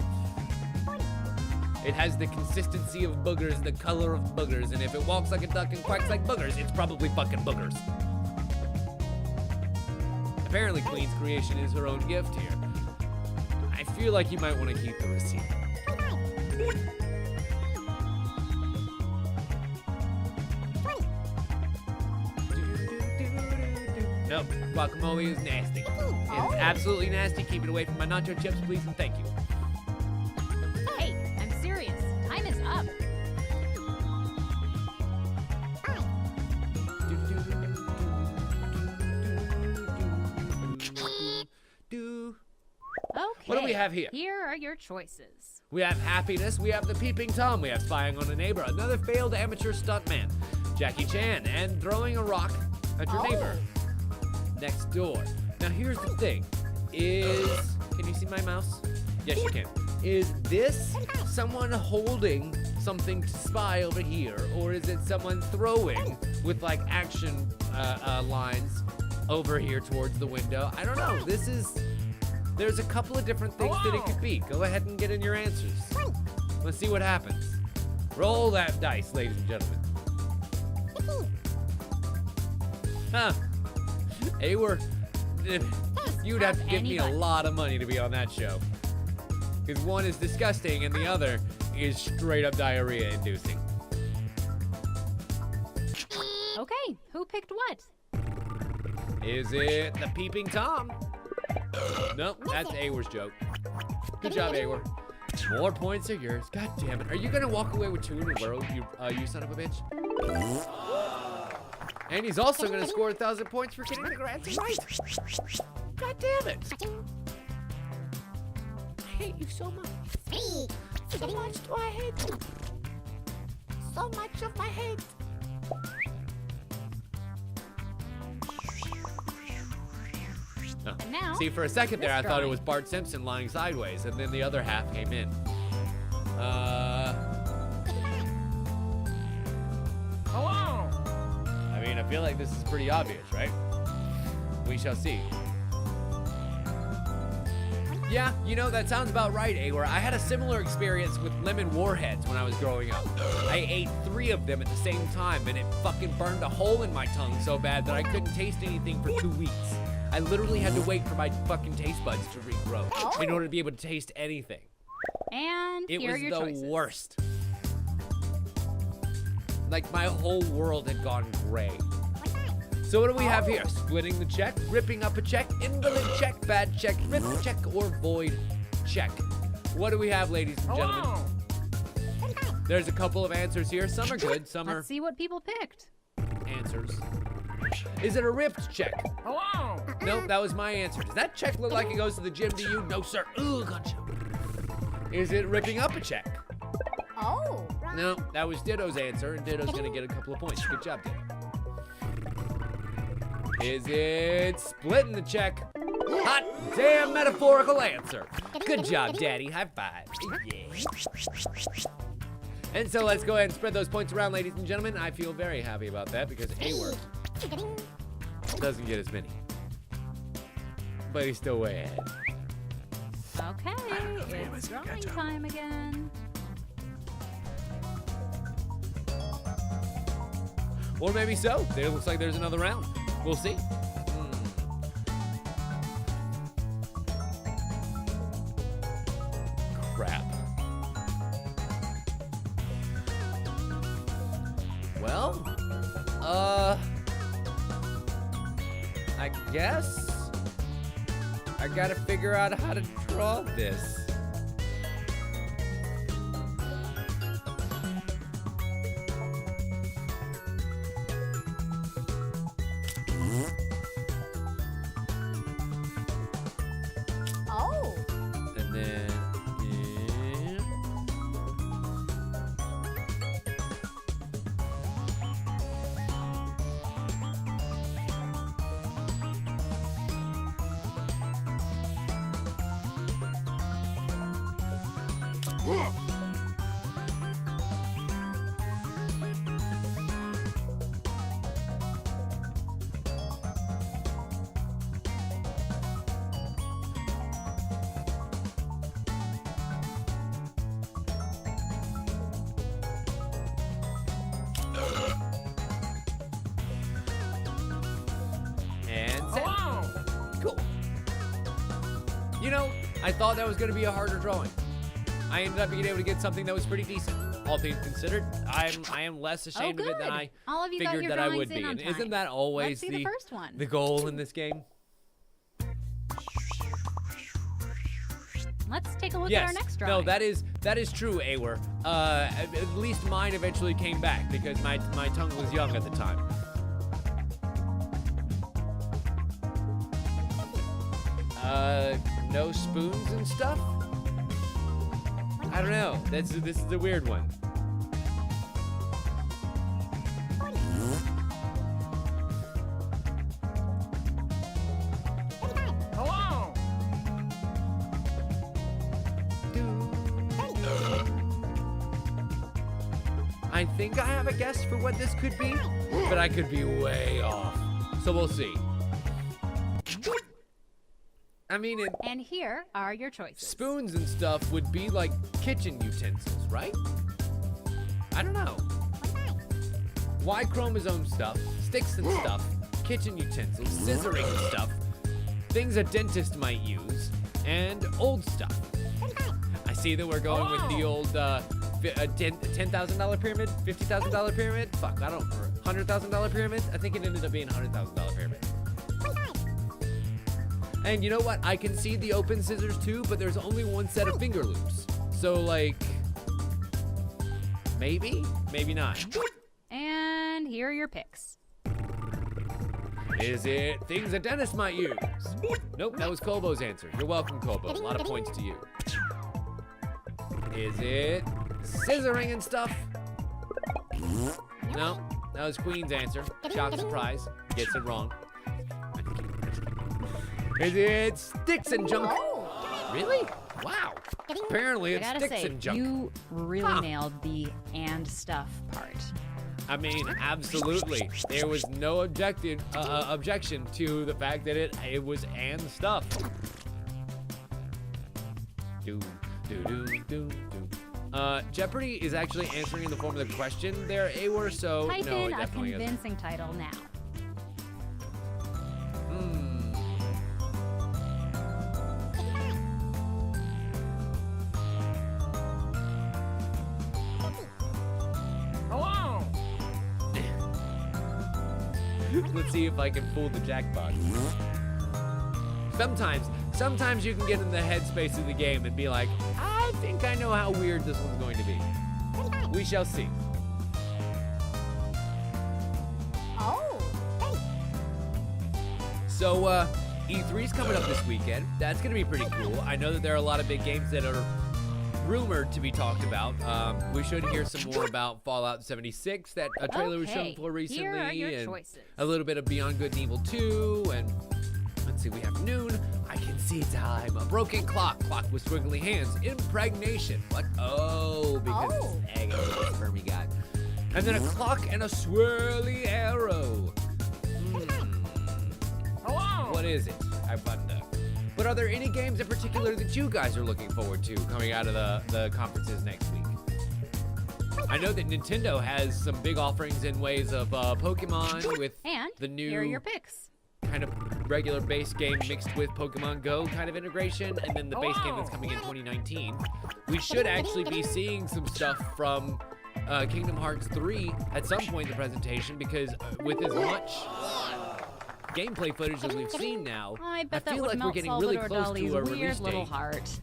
It has the consistency of boogers, the color of boogers, and if it walks like a duck and quacks like boogers, it's probably fucking boogers. Apparently, Queen's creation is her own gift here. I feel like you might want to keep the receipt. Nope, guacamole is nasty. It is absolutely nasty. Keep it away from my nacho chips, please, and thank you. Hey, I'm serious. Time is up. Okay. What do we have here? Here are your choices. We have happiness, we have the peeping Tom, we have spying on a neighbor, another failed amateur stuntman, Jackie Chan, and throwing a rock at your neighbor next door. Now here's the thing, can you see my mouse? Yes, you can. Is this someone holding something to spy over here, or is it someone throwing with like action lines over here towards the window? I don't know. There's a couple of different things that it could be. Go ahead and get in your answers. Let's see what happens. Roll that dice, ladies and gentlemen. Huh. You'd have to give me a lot of money to be on that show. Because one is disgusting and the other is straight up diarrhea inducing. Okay, who picked what? Is it the peeping Tom? Nope, that's Awer's joke. Good job, Awer. More points are yours. God damn it. Are you gonna walk away with 2 in a row, you son of a bitch? And he's also gonna score 1,000 points for getting the answer right. God damn it. I hate you so much. So much do I hate you. So much of my hate. And now, See, for a second there, I this thought it drawing. was Bart Simpson lying sideways, and then the other half came in. Hello. I mean, I feel like this is pretty obvious, right? We shall see. Yeah, you know, that sounds about right, Awer. I had a similar experience with lemon warheads when I was growing up. I ate 3 of them at the same time, and it fucking burned a hole in my tongue so bad that I couldn't taste anything for 2 weeks. I literally had to wait for my fucking taste buds to regrow in order to be able to taste anything. and It here are was your the choices. worst. Like, my whole world had gone gray. So what do we have here? Splitting the check, ripping up a check, invalid check, bad check, ripped check, or void check. What do we have, ladies and gentlemen? Hello. There's a couple of answers here. Some are good, some are Let's see what people picked. answers. Is it a ripped check? Hello. Nope, that was my answer. Does that check look like it goes to the gym to you? No, sir. Ooh, gotcha. Is it ripping up a check? Oh. No, that was Ditto's answer, and Ditto's gonna get a couple of points. Good job, Ditto. Is it splitting the check? Hot damn metaphorical answer. Good job, Daddy. High five. Yeah. And so let's go ahead and spread those points around, ladies and gentlemen. I feel very happy about that because Awer doesn't get as many. But he's still way ahead. Okay, it's drawing time again. Or maybe so. It looks like there's another round. We'll see. Crap. Well, I guess I gotta figure out how to draw this. Oh. And then, and send. Cool. You know, I thought that was going to be a harder drawing. I ended up being able to get something that was pretty decent. All things considered, I am less ashamed of it than I All of you got figured your that I drawings would in be. on And time. isn't that always Let's see the first one. the goal in this game? Let's take a look Yes. at our next drawing. No, that is true, Awer. At least mine eventually came back because my tongue was young at the time. No spoons and stuff? I don't know. This is a weird one. Hello. I think I have a guess for what this could be, but I could be way off. So we'll see. I mean, And here are your choices. spoons and stuff would be like kitchen utensils, right? I don't know. Y chromosome stuff, sticks and stuff, kitchen utensils, scissoring and stuff, things a dentist might use, and old stuff. I see that we're going with the old $10,000 pyramid, $50,000 pyramid. Fuck, I don't remember. $100,000 pyramid. I think it ended up being a $100,000 pyramid. And you know what? I can see the open scissors too, but there's only one set of finger loops. So like, maybe, maybe not. And here are your picks. Is it things a dentist might use? Nope, that was Kobo's answer. You're welcome, Kobo. A lot of points to you. Is it scissoring and stuff? No, that was Queen's answer. Shock and surprise. Gets it wrong. Is it sticks and junk? Oh. Really? Wow. Apparently I it's gotta sticks say, and junk. you really Huh. nailed the and stuff part. I mean, absolutely. There was no objection to the fact that it was and stuff. Do do do do do. Jeopardy is actually answering in the form of the question there, Awer. So Type no, in it a definitely isn't. convincing title now. Hello. Let's see if I can fool the Jackbox. Sometimes you can get in the headspace of the game and be like, I think I know how weird this one's going to be. We shall see. Oh. So, E3's coming up this weekend. That's gonna be pretty cool. I know that there are a lot of big games that are rumored to be talked about. We should hear some more about Fallout 76 that a trailer was shown Okay, for recently, here are your and choices. a little bit of Beyond Good and Evil 2, and let's see, we have Noon, I Can See Time, A Broken Clock, Clock with Squiggly Hands, Impregnation, what? Oh, because Oh. it's egg and a spermy guy. And then a clock and a swirly arrow. Hello. What is it? I wonder. But are there any games in particular that you guys are looking forward to coming out of the conferences next week? I know that Nintendo has some big offerings in ways of Pokemon with And the new here are your picks. kind of regular base game mixed with Pokemon Go kind of integration, and then the base game that's coming in 2019. We should actually be seeing some stuff from Kingdom Hearts 3 at some point in the presentation, because with as much gameplay footage as we've seen now, I bet that feel would like we're melt getting really Salvador close Dali's to a weird release little date. heart.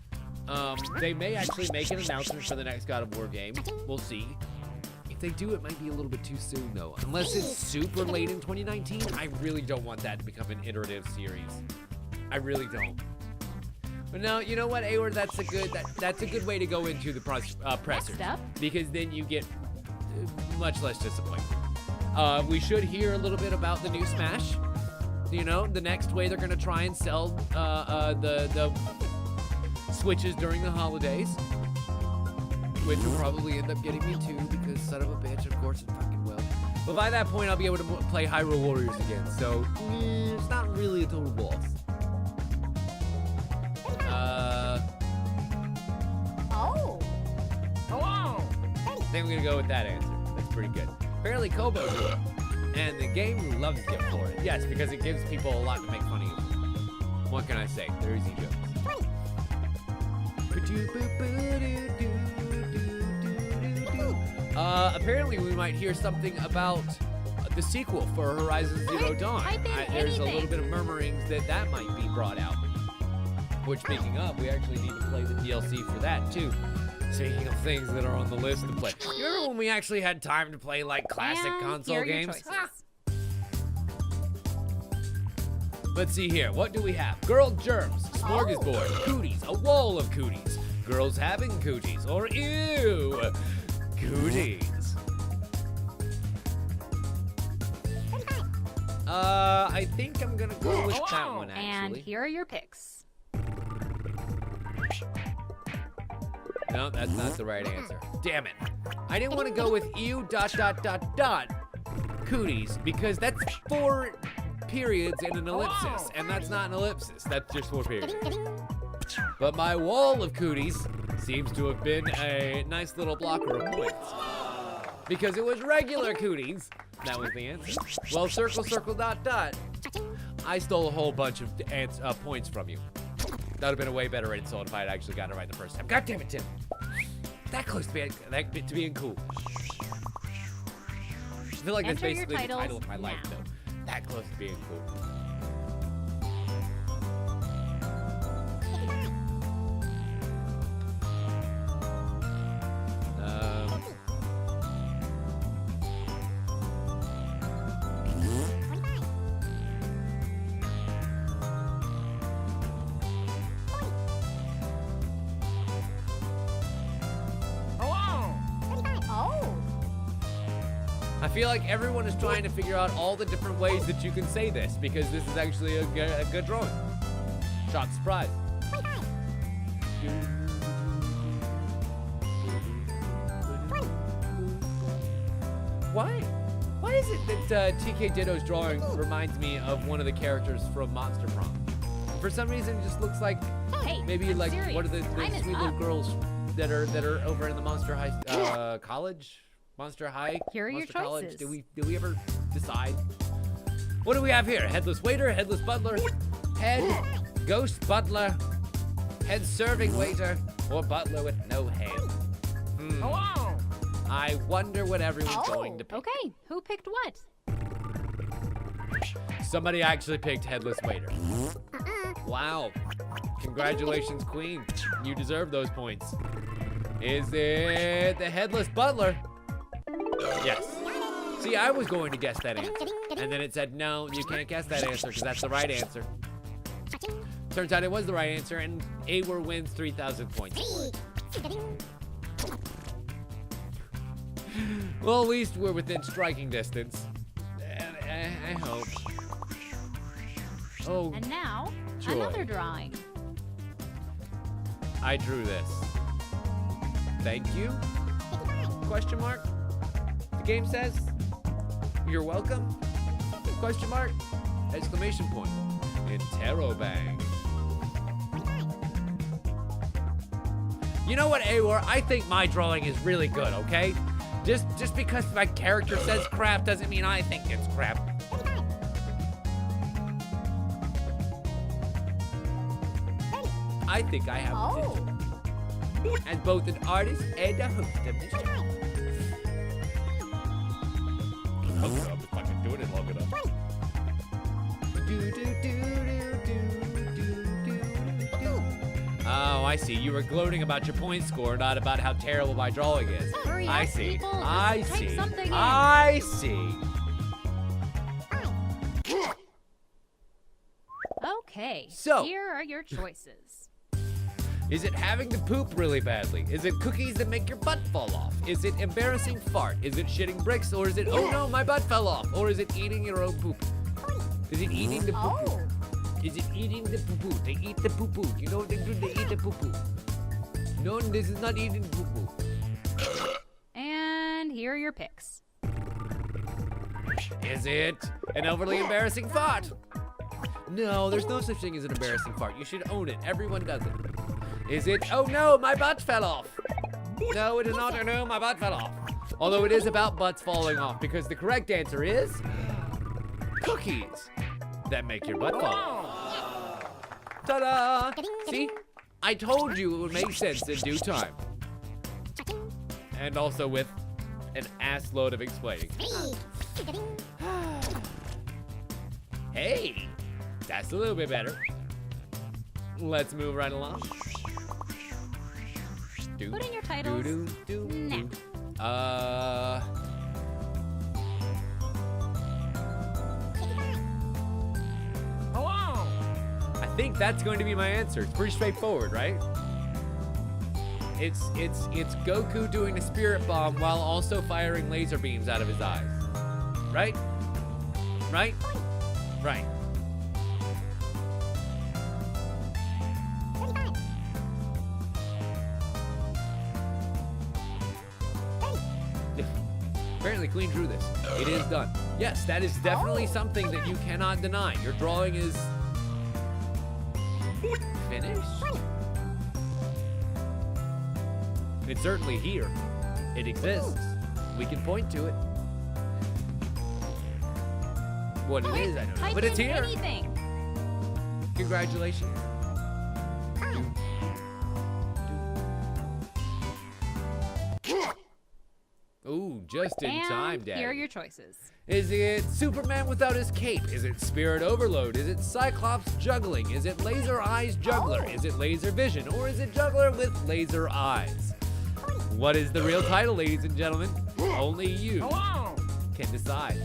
They may actually make an announcement for the next God of War game. We'll see. If they do, it might be a little bit too soon, though. Unless it's super late in 2019, I really don't want that to become an iterative series. I really don't. But no, you know what, Aor? That's a good way to go into the pressers, Next up. because then you get much less disappointment. We should hear a little bit about the new Smash. You know, the next way they're gonna try and sell the Switches during the holidays, which will probably end up getting me too, because son of a bitch, of course it fucking will. But by that point, I'll be able to play Hyrule Warriors again, so it's not really a total loss. Oh. Hello. I think I'm gonna go with that answer. That's pretty good. Apparently Kobo's here, and the game loves you for it. Yes, because it gives people a lot to make fun of you. What can I say? They're easy jokes. Apparently we might hear something about the sequel for Horizon Zero Dawn. There's a little bit of murmurings that might be brought out. Which, speaking of, we actually need to play the DLC for that too. Speaking of things that are on the list to play. You remember when we actually had time to play like classic And console here are your games? choices. Let's see here. What do we have? Girl germs, smorgasbord, cooties, a wall of cooties, girls having cooties, or ew, cooties. I think I'm gonna go with that one And actually. here are your picks. No, that's not the right answer. Damn it. I didn't want to go with ew ... cooties, because that's 4 periods in an ellipsis, and that's not an ellipsis. That's just 4 periods. But my wall of cooties seems to have been a nice little blocker of points, because it was regular cooties. That was the answer. Well, ... I stole a whole bunch of points from you. That would have been a way better insult if I had actually gotten it right the first time. God damn it, Tim. That close to being cool. I feel like that's Enter your basically the title titles of my life, now. though. That close to being cool. Hello. Oh. I feel like everyone is trying to figure out all the different ways that you can say this, because this is actually a good drawing. Shock surprise. Why is it that TK Ditto's drawing reminds me of one of the characters from Monster Prom? For some reason, it just looks like Hey, maybe I'm like serious. one of the Time is sweet little up. girls that are over in the Monster High college, Monster High. Here are your Monster College. choices. Did we ever decide? What do we have here? Headless waiter, headless butler, head ghost butler, head serving waiter, or butler with no head. Hello. I wonder what everyone's going to pick. Okay, who picked what? Somebody actually picked headless waiter. Wow. Congratulations, Queen. You deserve those points. Is it the headless butler? Yes. See, I was going to guess that answer. And then it said, no, you can't guess that answer because that's the right answer. Turns out it was the right answer, and Awer wins 3,000 points. Well, at least we're within striking distance. I hope. Oh, And now, Joy. another drawing. I drew this. Thank you? Question mark? The game says, you're welcome? Question mark? Exclamation point. Interrobang. You know what, Awer? I think my drawing is really good, okay? Just because my character says crap doesn't mean I think it's crap. I think I have potential as both an artist and a host of this show. I'm fucking doing it long enough. Oh, I see. You were gloating about your point score, not about how terrible my drawing is. Hurry I up, see. people. Just I type see. something in. I see. Okay, So- here are your choices. Is it having to poop really badly? Is it cookies that make your butt fall off? Is it embarrassing fart? Is it shitting bricks? Or is it, oh no, my butt fell off? Or is it eating your own poop? Is it eating the poo-poo? Oh. Is it eating the poo-poo? They eat the poo-poo. You know what they do? They eat the poo-poo. No, this is not eating poo-poo. And here are your picks. Is it an overly embarrassing fart? No, there's no such thing as an embarrassing fart. You should own it. Everyone does it. Is it, oh no, my butt fell off? No, it is not, oh no, my butt fell off. Although it is about butts falling off, because the correct answer is cookies that make your butt fall off. Ta-da! See? I told you it would make sense in due time. And also with an ass load of explaining. Hey, that's a little bit better. Let's move right along. Put in your titles now. Hello. I think that's going to be my answer. It's pretty straightforward, right? It's Goku doing a spirit bomb while also firing laser beams out of his eyes. Right? Right? Right. Apparently Queen drew this. It is done. Yes, that is definitely something that you cannot deny. Your drawing is finished. It's certainly here. It exists. We can point to it. What it is, I don't know. Type But it's in here. anything. Congratulations. Ooh, just in time, And Daddy. here are your choices. Is it Superman without his cape? Is it Spirit Overload? Is it Cyclops juggling? Is it Laser Eyes Juggler? Is it Laser Vision? Or is it Juggler with Laser Eyes? What is the real title, ladies and gentlemen? Only you Hello. can decide.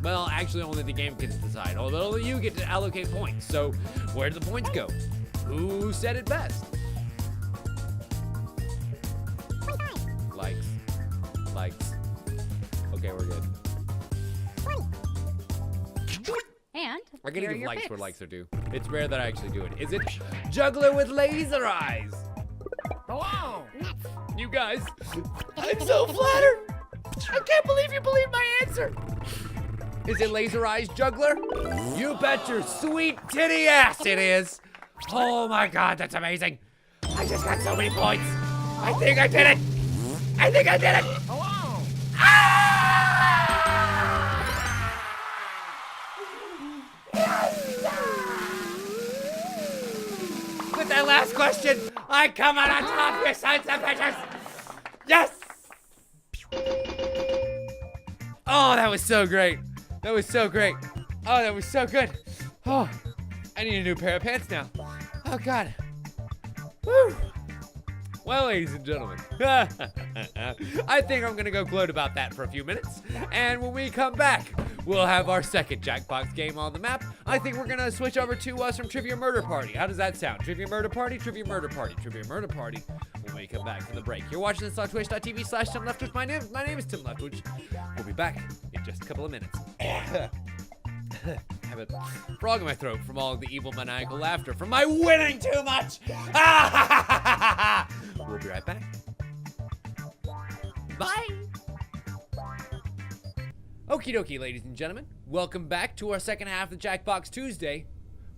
Well, actually, only the game can decide. Although only you get to allocate points. So, where do the points go? Who said it best? Likes. Likes. Okay, we're good. And I gotta here are give your likes picks. where likes are due. It's rare that I actually do it. Is it Juggler with Laser Eyes? Hello. You guys, I'm so flattered. I can't believe you believe my answer. Is it Laser Eyes Juggler? You bet your sweet titty ass it is. Oh my God, that's amazing. I just got so many points. I think I did it. I think I did it. Hello. With that last question, I come out on top, you sons of bitches. Yes. Oh, that was so great. That was so great. Oh, that was so good. Oh, I need a new pair of pants now. Oh, God. Woo. Well, ladies and gentlemen, I think I'm going to go gloat about that for a few minutes. And when we come back, we'll have our second Jackbox game on the map. I think we're going to switch over to some Trivia Murder Party. How does that sound? Trivia Murder Party, Trivia Murder Party, Trivia Murder Party. When we come back from the break. You're watching this on twitch.tv/TimLeftwich. My name is Tim Leftwich. We'll be back in just a couple of minutes. I have a frog in my throat from all of the evil maniacal laughter from my winning too much. We'll be right back. Bye. Okie dokie, ladies and gentlemen. Welcome back to our second half of the Jackbox Tuesday.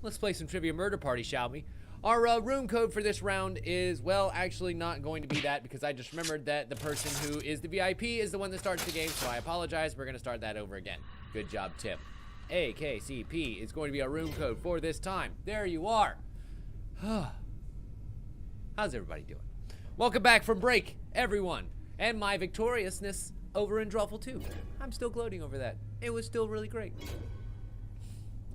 Let's play some Trivia Murder Party, shall we? Our room code for this round is, well, actually not going to be that because I just remembered that the person who is the VIP is the one that starts the game, so I apologize. We're going to start that over again. Good job, Tim. AKCP is going to be our room code for this time. There you are. How's everybody doing? Welcome back from break, everyone, and my victoriousness over in Drawful 2. I'm still gloating over that. It was still really great.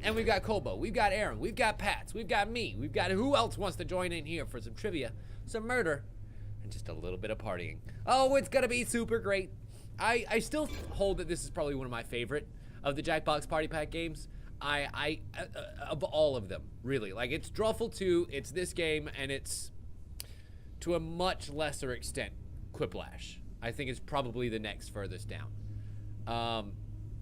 And we've got Colbo, we've got Aaron, we've got Pats, we've got me, we've got who else wants to join in here for some trivia, some murder, and just a little bit of partying. Oh, it's gonna be super great. I still hold that this is probably one of my favorite of the Jackbox Party Pack games. Of all of them, really. Like, it's Drawful 2, it's this game, and it's, to a much lesser extent, Quiplash. I think it's probably the next furthest down.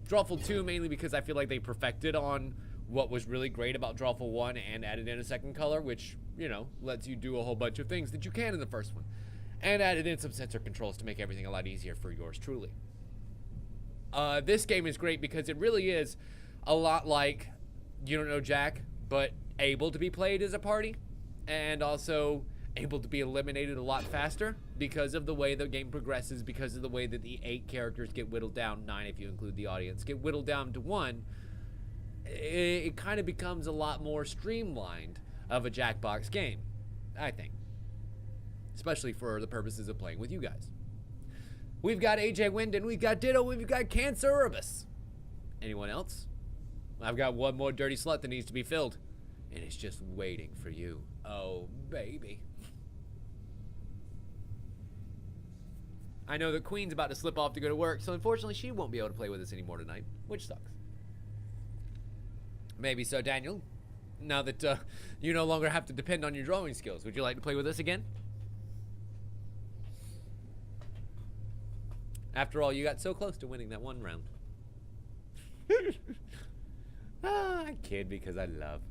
Drawful 2 mainly because I feel like they perfected on what was really great about Drawful 1 and added in a second color, which, you know, lets you do a whole bunch of things that you can in the first one. And added in some sensor controls to make everything a lot easier for yours truly. This game is great because it really is a lot like You Don't Know Jack, but able to be played as a party, and also able to be eliminated a lot faster because of the way the game progresses, because of the way that the 8 characters get whittled down, 9 if you include the audience, get whittled down to 1. It kind of becomes a lot more streamlined of a Jackbox game, I think. Especially for the purposes of playing with you guys. We've got AJ Wyndon, we've got Ditto, we've got Canceribus. Anyone else? I've got one more dirty slut that needs to be filled, and it's just waiting for you. Oh, baby. I know that Queen's about to slip off to go to work, so unfortunately she won't be able to play with us anymore tonight, which sucks. Maybe so, Daniel. Now that you no longer have to depend on your drawing skills, would you like to play with us again? After all, you got so close to winning that one round. I kid because I love.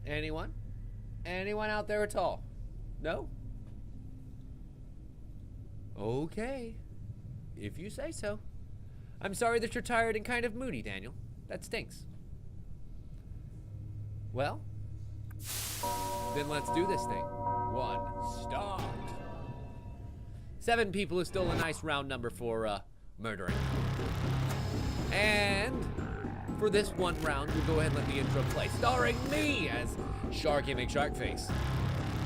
Anyone? Anyone out there at all? No? Okay. If you say so. I'm sorry that you're tired and kind of moody, Daniel. That stinks. Well, then let's do this thing. 1, start. 7 people is still a nice round number for murdering. And for this one round, we'll go ahead and let the intro play, starring me as Sharky McSharkface,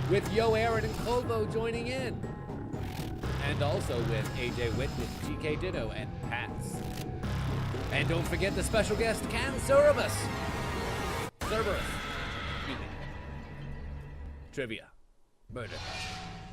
with Yo Aaron and Colbo joining in, and also with AJ Whitman, GK Ditto, and Pats. And don't forget the special guest, Canceribus. Cerberus. Excuse me. Trivia. Murder.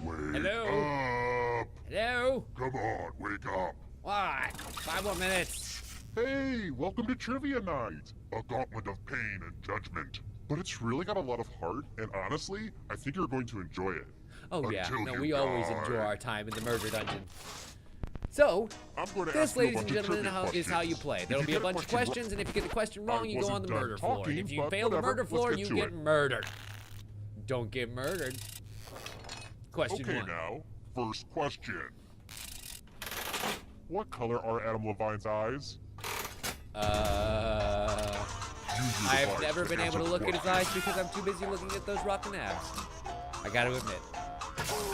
Wake Hello? up! Hello? Come on, wake up! What? 5 more minutes. Hey, welcome to Trivia Night! A gauntlet of pain and judgment. But it's really got a lot of heart, and honestly, I think you're going to enjoy it. Oh yeah, Until no, you we always die. enjoy our time in the murder dungeon. So, I'm going to this, ask you a ladies and bunch of gentlemen, trivia is how you questions. play. If There'll you be a get bunch of question questions, and if you get the question wrong, you go on the wasn't murder done floor. And talking, if you but fail the whatever, murder floor, let's you get to get it. murdered. Don't get murdered. Question Okay 1. now, first question. What color are Adam Levine's eyes? Use your I've device never been answer able to the look at his question. eyes because I'm too busy looking at those rotten abs. I gotta admit,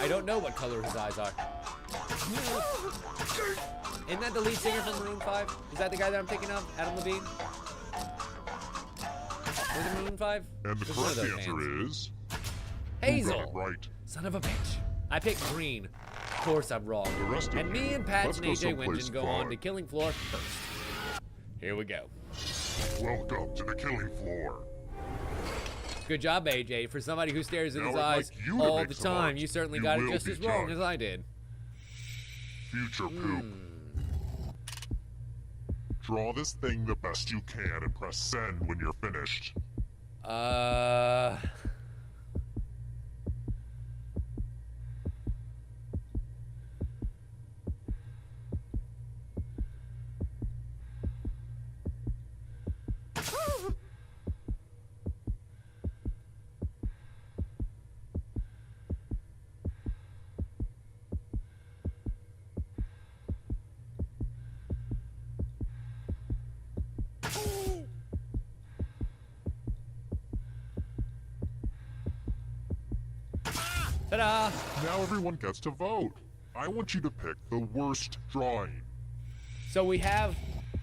I don't know what color his eyes are. Isn't that the lead singer from Maroon 5? Is that the guy that I'm thinking of? Adam Levine? Was it Maroon 5? And the It was one of correct those answer bands. is... Hazel! Who got it right? Son of a bitch. I picked green. Of course I'm wrong. The rest of And me you, and Pat let's and go AJ someplace Winton go on fun. to Killing Floor first. Here we go. Welcome to the killing floor. Good job, AJ. For somebody who stares in Now his I'd like eyes you to all make the some time, art. you certainly You got it will just be as wrong judged. as I did. Future poop. Draw this thing the best you can and press send when you're finished. Ta-da! Now everyone gets to vote. I want you to pick the worst drawing. So we have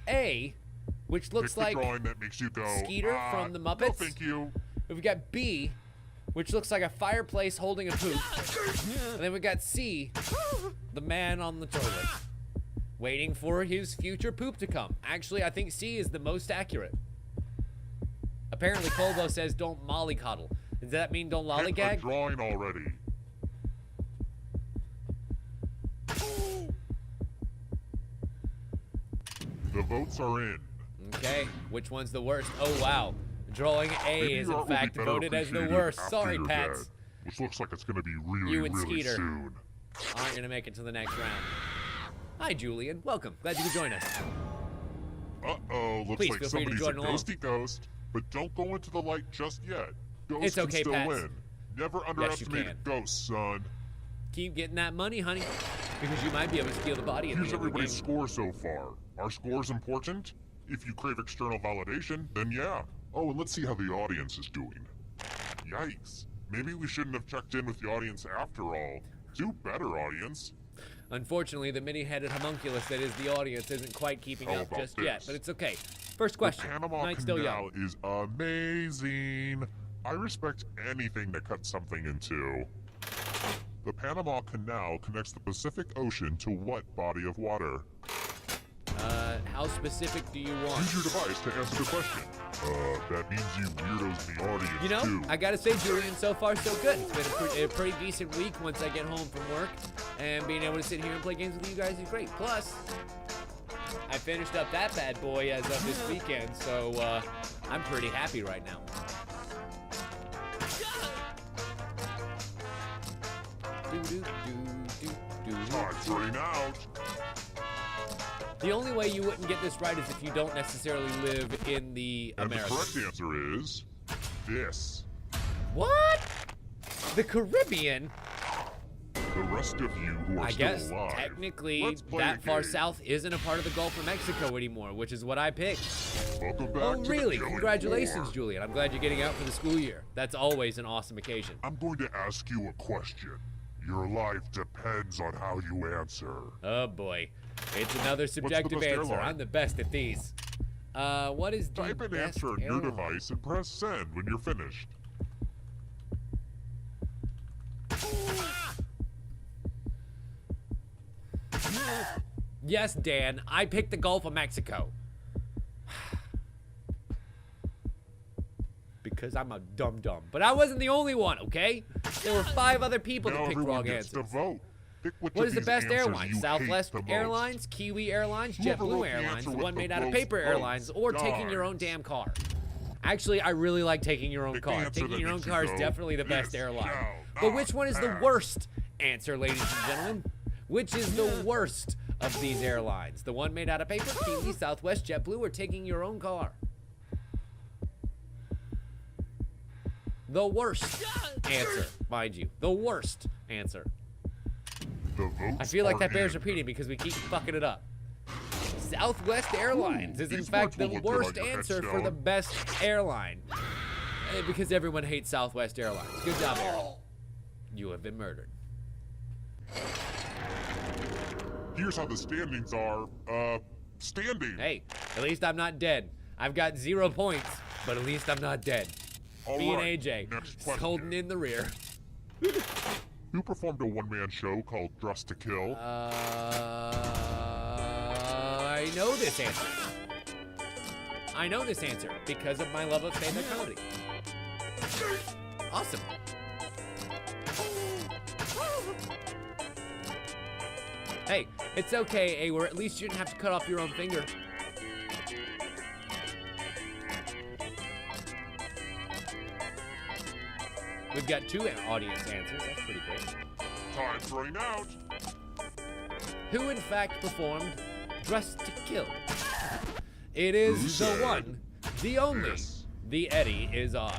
A, which looks Pick the like drawing that makes you go, Skeeter from the Muppets. No, thank you. We've got B, which looks like a fireplace holding a poop. And then we got C, the man on the toilet, waiting for his future poop to come. Actually, I think C is the most accurate. Apparently, Colbo says don't mollycoddle. Does that mean don't Pick a lollygag? drawing already. The votes are in. Okay, which one's the worst? Oh, wow. Drawing A Maybe is your in art will be fact better voted as the appreciated worst. after Sorry, you're Pats. dead, which looks like it's gonna be really, You and really Skeeter soon. aren't gonna make it to the next round. Hi, Julian. Welcome. Glad you could join us. Uh-oh, looks Please like feel free to somebody's a join along. ghosty ghost, but don't go into the light just yet. Ghosts It's okay, can still Pats. win. Never underestimate can. ghosts, son. Keep getting that money, honey, because you might be able to steal the body at the Here's end of the game. everybody's score so far. Are scores important? If you crave external validation, then yeah. Oh, and let's see how the audience is doing. Yikes. Maybe we shouldn't have checked in with the audience after all. Do better, audience. Unfortunately, the many-headed homunculus that is the audience isn't quite keeping How up about just yet, this? but it's okay. First question. The Panama Night's still Canal young. is amazing. I respect anything that cuts something in two. The Panama Canal connects the Pacific Ocean to what body of water? How specific do you want? Use your device to answer the question. That means you weirdos in the audience, You know, too. I gotta say, Julian, so far so good. It's been a pretty decent week once I get home from work, and being able to sit here and play games with you guys is great. Plus, I finished up that bad boy as of this weekend, so I'm pretty happy right now. Time's running out. The only way you wouldn't get this right is if you don't necessarily live in the And the Americas. correct answer is this. What? The Caribbean? The rest of you who are I still guess alive, technically let's play a that far game. south isn't a part of the Gulf of Mexico anymore, which is what I picked. Welcome back Oh, to the really? killing Congratulations, floor. Julian. I'm glad you're getting out for the school year. That's always an awesome occasion. I'm going to ask you a question. Your life depends on how you answer. Oh boy. It's another subjective best answer. airline? I'm the best at these. What is the Type an best answer on your airline? device and press send when you're finished. Yes, Dan, I picked the Gulf of Mexico. Because I'm a dum-dum. But I wasn't the only one, okay? There were 5 other people Now that picked everyone wrong gets to answers. vote. Pick which What of is the these best answers airline? you hate Southwest the most. Airlines, Kiwi Airlines, Whoever wrote JetBlue the Airlines, answer the with one the made out of most paper votes airlines, or taking your own dies. damn car. Actually, I really like taking your own Pick the car. answer Taking that your own makes you car is go, definitely the best "This airline. shall But which one is the not worst answer, ladies and gentlemen? Which is the worst of these airlines? The one made out of paper, Kiwi, Southwest, JetBlue, or taking your own car? The worst answer, mind you. The worst answer. The votes I feel like are that bears in. repeating because we keep fucking it up. Southwest Airlines is in these fact words the will look good worst on your answer for headstone. the best airline. Because everyone hates Southwest Airlines. Good job, Aaron. You have been murdered. Here's how the standings are. Standing. Hey, at least I'm not dead. I've got 0 points, but at least I'm not dead. All Me right, and AJ next just question. holding in the rear. Who performed a one-man show called Dress to Kill? I know this answer. I know this answer because of my love of stand-up comedy. Awesome. Hey, it's okay, Awar. At least you didn't have to cut off your own finger. We've got 2 audience answers. That's pretty great. Time's running out. Who in fact performed Dressed to Kill? It is Who the said one, the only, this? the Eddie Izzard.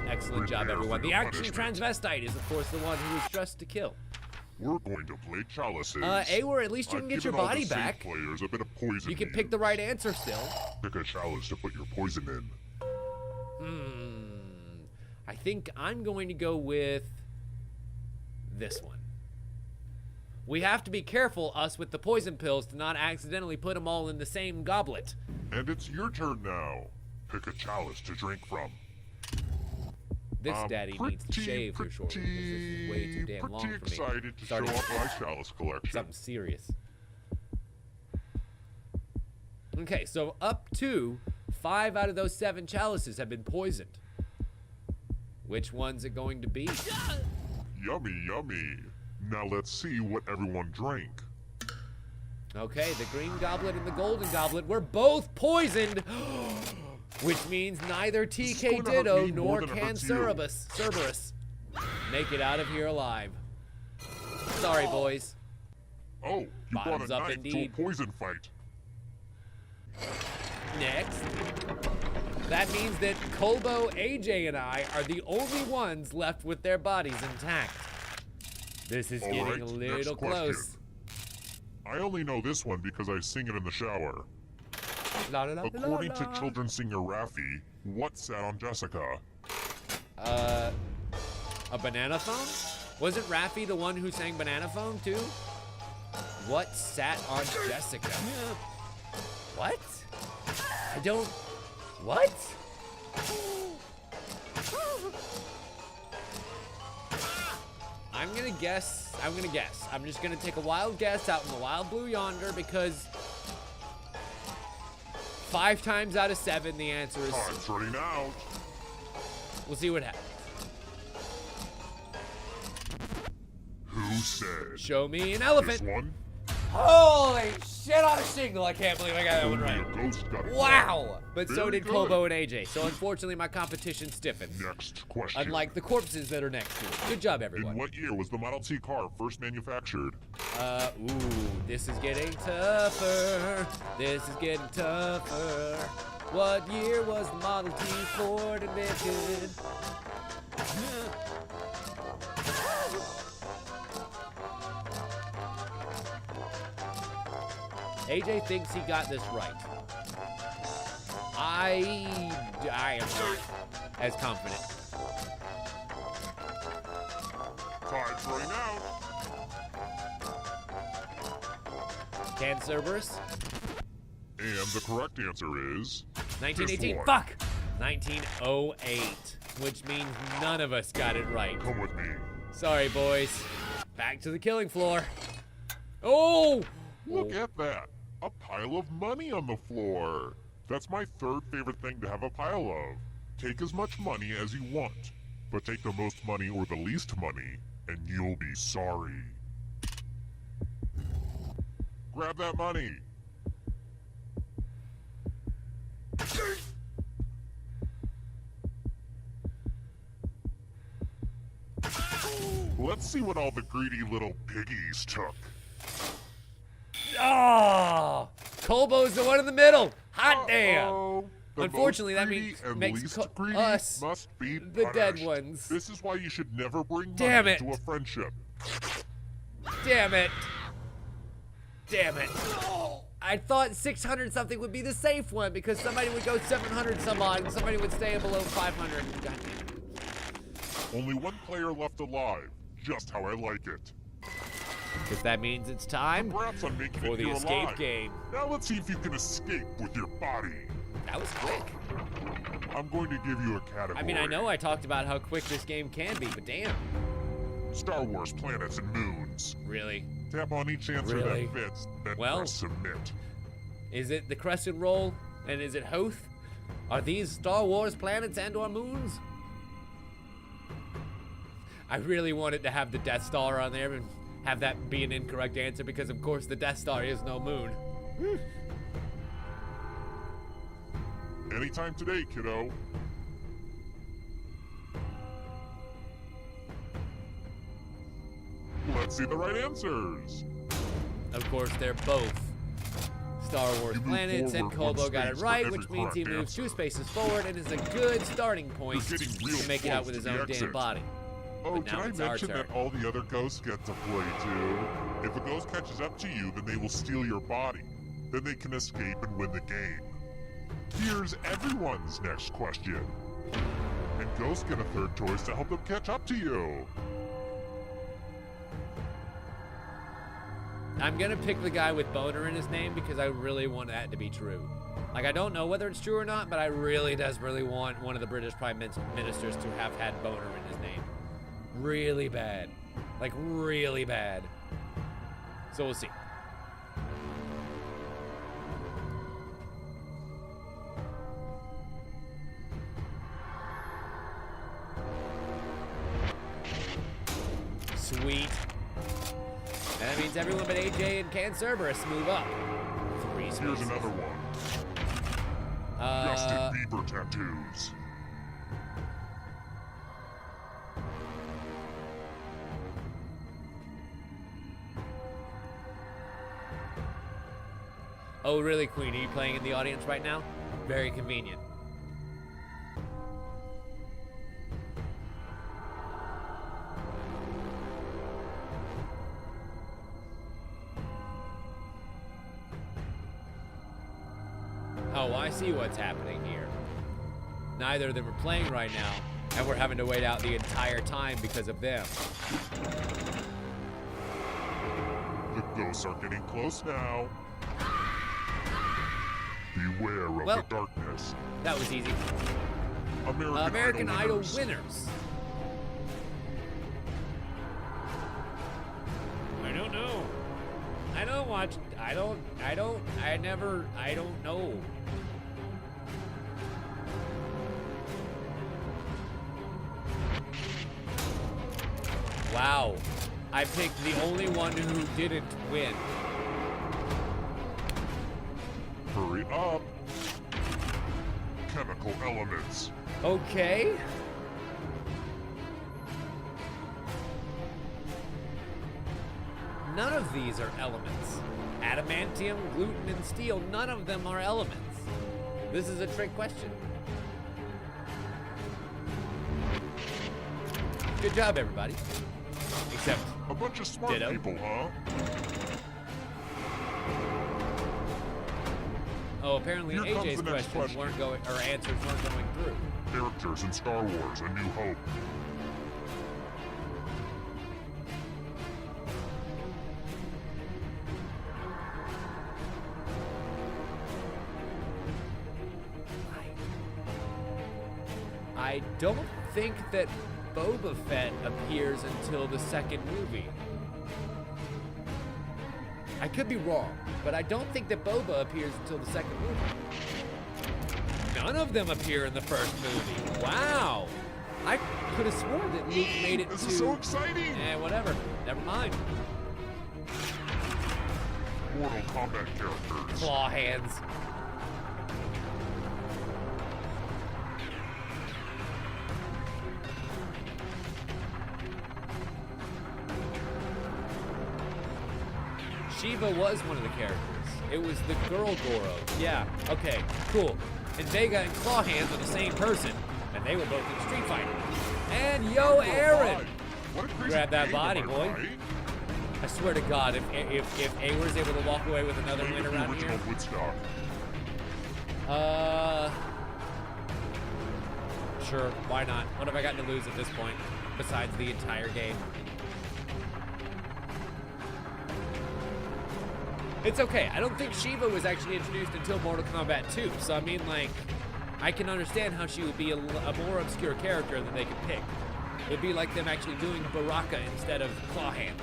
Excellent job, Prepare everyone. for The your action punishment. transvestite is, of course, the one who was dressed to kill. We're going to play chalices. Awar, at least you I've can get your given all body the safe back. Players a bit of poison. You can to pick the use. right answer still. Pick a chalice to put your poison in. I think I'm going to go with this one. We have to be careful, us with the poison pills, to not accidentally put them all in the same goblet. And it's your turn now. Pick a chalice to drink from. This daddy needs to shave here shortly because this is way too damn long for me. Pretty excited to show Starting off my chalice collection. something serious. Okay, so up to 5 out of those 7 chalices have been poisoned. Which one's it going to be? Yummy, yummy. Now let's see what everyone drank. Okay, the green goblet and the golden goblet were both poisoned, which means neither TK Ditto nor can Cerberus make it out of here alive. Sorry, boys. Oh, you Bottoms brought a up knife indeed. to a poison fight. Next. That means that Colbo, AJ, and I are the only ones left with their bodies intact. This is All getting right, a next little question. close. I only know this one because I sing it in the shower. La, la, la, According la, to la. children's singer Raffi, what sat on Jessica? A banana phone? Wasn't Raffi the one who sang Banana Phone too? What sat on Jessica? What? I don't... What? I'm gonna guess. I'm just gonna take a wild guess out in the wild blue yonder because 5 times out of 7 the answer is... Time's running out. We'll see what happens. Who said? Show me an This elephant. one? Holy shit on a shingle. I can't believe I got that one Only right. a ghost got it Wow. But so Very did good. Colbo and AJ. So unfortunately my competition stiffened. Next question. Unlike the corpses that are next to it. Good job, In everyone. what year was the Model T car first manufactured? Ooh, this is getting tougher. This is getting tougher. What year was the Model T Ford invented? AJ thinks he got this right. I am not as confident. Time's running out. Can Cerberus? And the correct answer is 1918. this one. Fuck! 1908. Which means none of us got it right. Come with me. Sorry, boys. Back to the killing floor. Oh! Look at that. A pile of money on the floor. That's my third favorite thing to have a pile of. Take as much money as you want, but take the most money or the least money, and you'll be sorry. Grab that money. Let's see what all the greedy little piggies took. Oh! Colbo's the one in the middle. Hot damn! Uh-oh. The Unfortunately, most that greedy means and makes least greedy us must be the dead punished. ones. This is why you should never bring Damn money it. into a friendship. Damn it. Damn it. I thought 600 something would be the safe one because somebody would go 700 some odd and somebody would stay below 500. God damn it. Only one player left alive, just how I like it. Because that means it's time Congrats on making for it the here escape alive. game. Now let's see if you can escape with your body. That was quick. I'm going to give you a category. I mean, I know I talked about how quick this game can be, but damn. Star Wars planets and moons. Really? Tap on each answer Really? that fits, then Well- press submit. Is it the crescent roll? And is it Hoth? Are these Star Wars planets and or moons? I really wanted to have the Death Star on there and have that be an incorrect answer because of course the Death Star is no moon. Anytime today, kiddo. Let's see the right answers. Of course, they're both Star Wars You move planets, and forward Colbo one got it space for right, every which means he correct moves 2 answer. spaces forward and is a good starting point You're getting real to make it out with close his to the own damn exit. body. Oh, But did now I it's our mention turn. that all the other ghosts get to play too? If a ghost catches up to you, then they will steal your body. Then they can escape and win the game. Here's everyone's next question. And ghosts get a third choice to help them catch up to you. I'm gonna pick the guy with boner in his name because I really want that to be true. Like, I don't know whether it's true or not, but I really desperately want one of the British Prime Ministers to have had boner in his name. Really bad. Like, really bad. So we'll see. Sweet. That means everyone but AJ and Can Cerberus move up. 3 spaces. Here's another one. Justin Bieber tattoos. Oh, really, Queen? Are you playing in the audience right now? Very convenient. Oh, I see what's happening here. Neither of them are playing right now, and we're having to wait out the entire time because of them. The ghosts are getting close now. Beware of Well, the darkness. That was easy. American Idol winners. winners. I don't know. I don't watch. I don't know. Wow. I picked the only one who didn't win. Hurry up. Chemical elements. Okay. None of these are elements. Adamantium, gluten, and steel, none of them are elements. This is a trick question. Good job, everybody. Except A bunch of smart Ditto. people, huh? oh, apparently Here comes AJ's the next questions question. weren't going, or answers weren't going through. Characters in Star Wars: A New Hope. I don't think that Boba Fett appears until the second movie. I could be wrong, but I don't think that Boba appears until the second movie. None of them appear in the first movie. Wow. I could have sworn that Luke made it This to... is so exciting! whatever. Never mind. Mortal Kombat characters. Claw hands. Shiva was one of the characters. It was the girl Goro. Yeah, okay, cool. And Vega and Claw Hands are the same person, and they were both in Street Fighter. And yo, Aaron! What a crazy Grab that game, body, am I boy. right? I swear to God, if Awer's able to walk away with another Play win with the around original here, Woodstock. sure, why not? What have I got to lose at this point, besides the entire game? It's okay. I don't think Shiva was actually introduced until Mortal Kombat 2. So, I mean, like, I can understand how she would be a more obscure character than they could pick. It'd be like them actually doing Baraka instead of Claw Hands.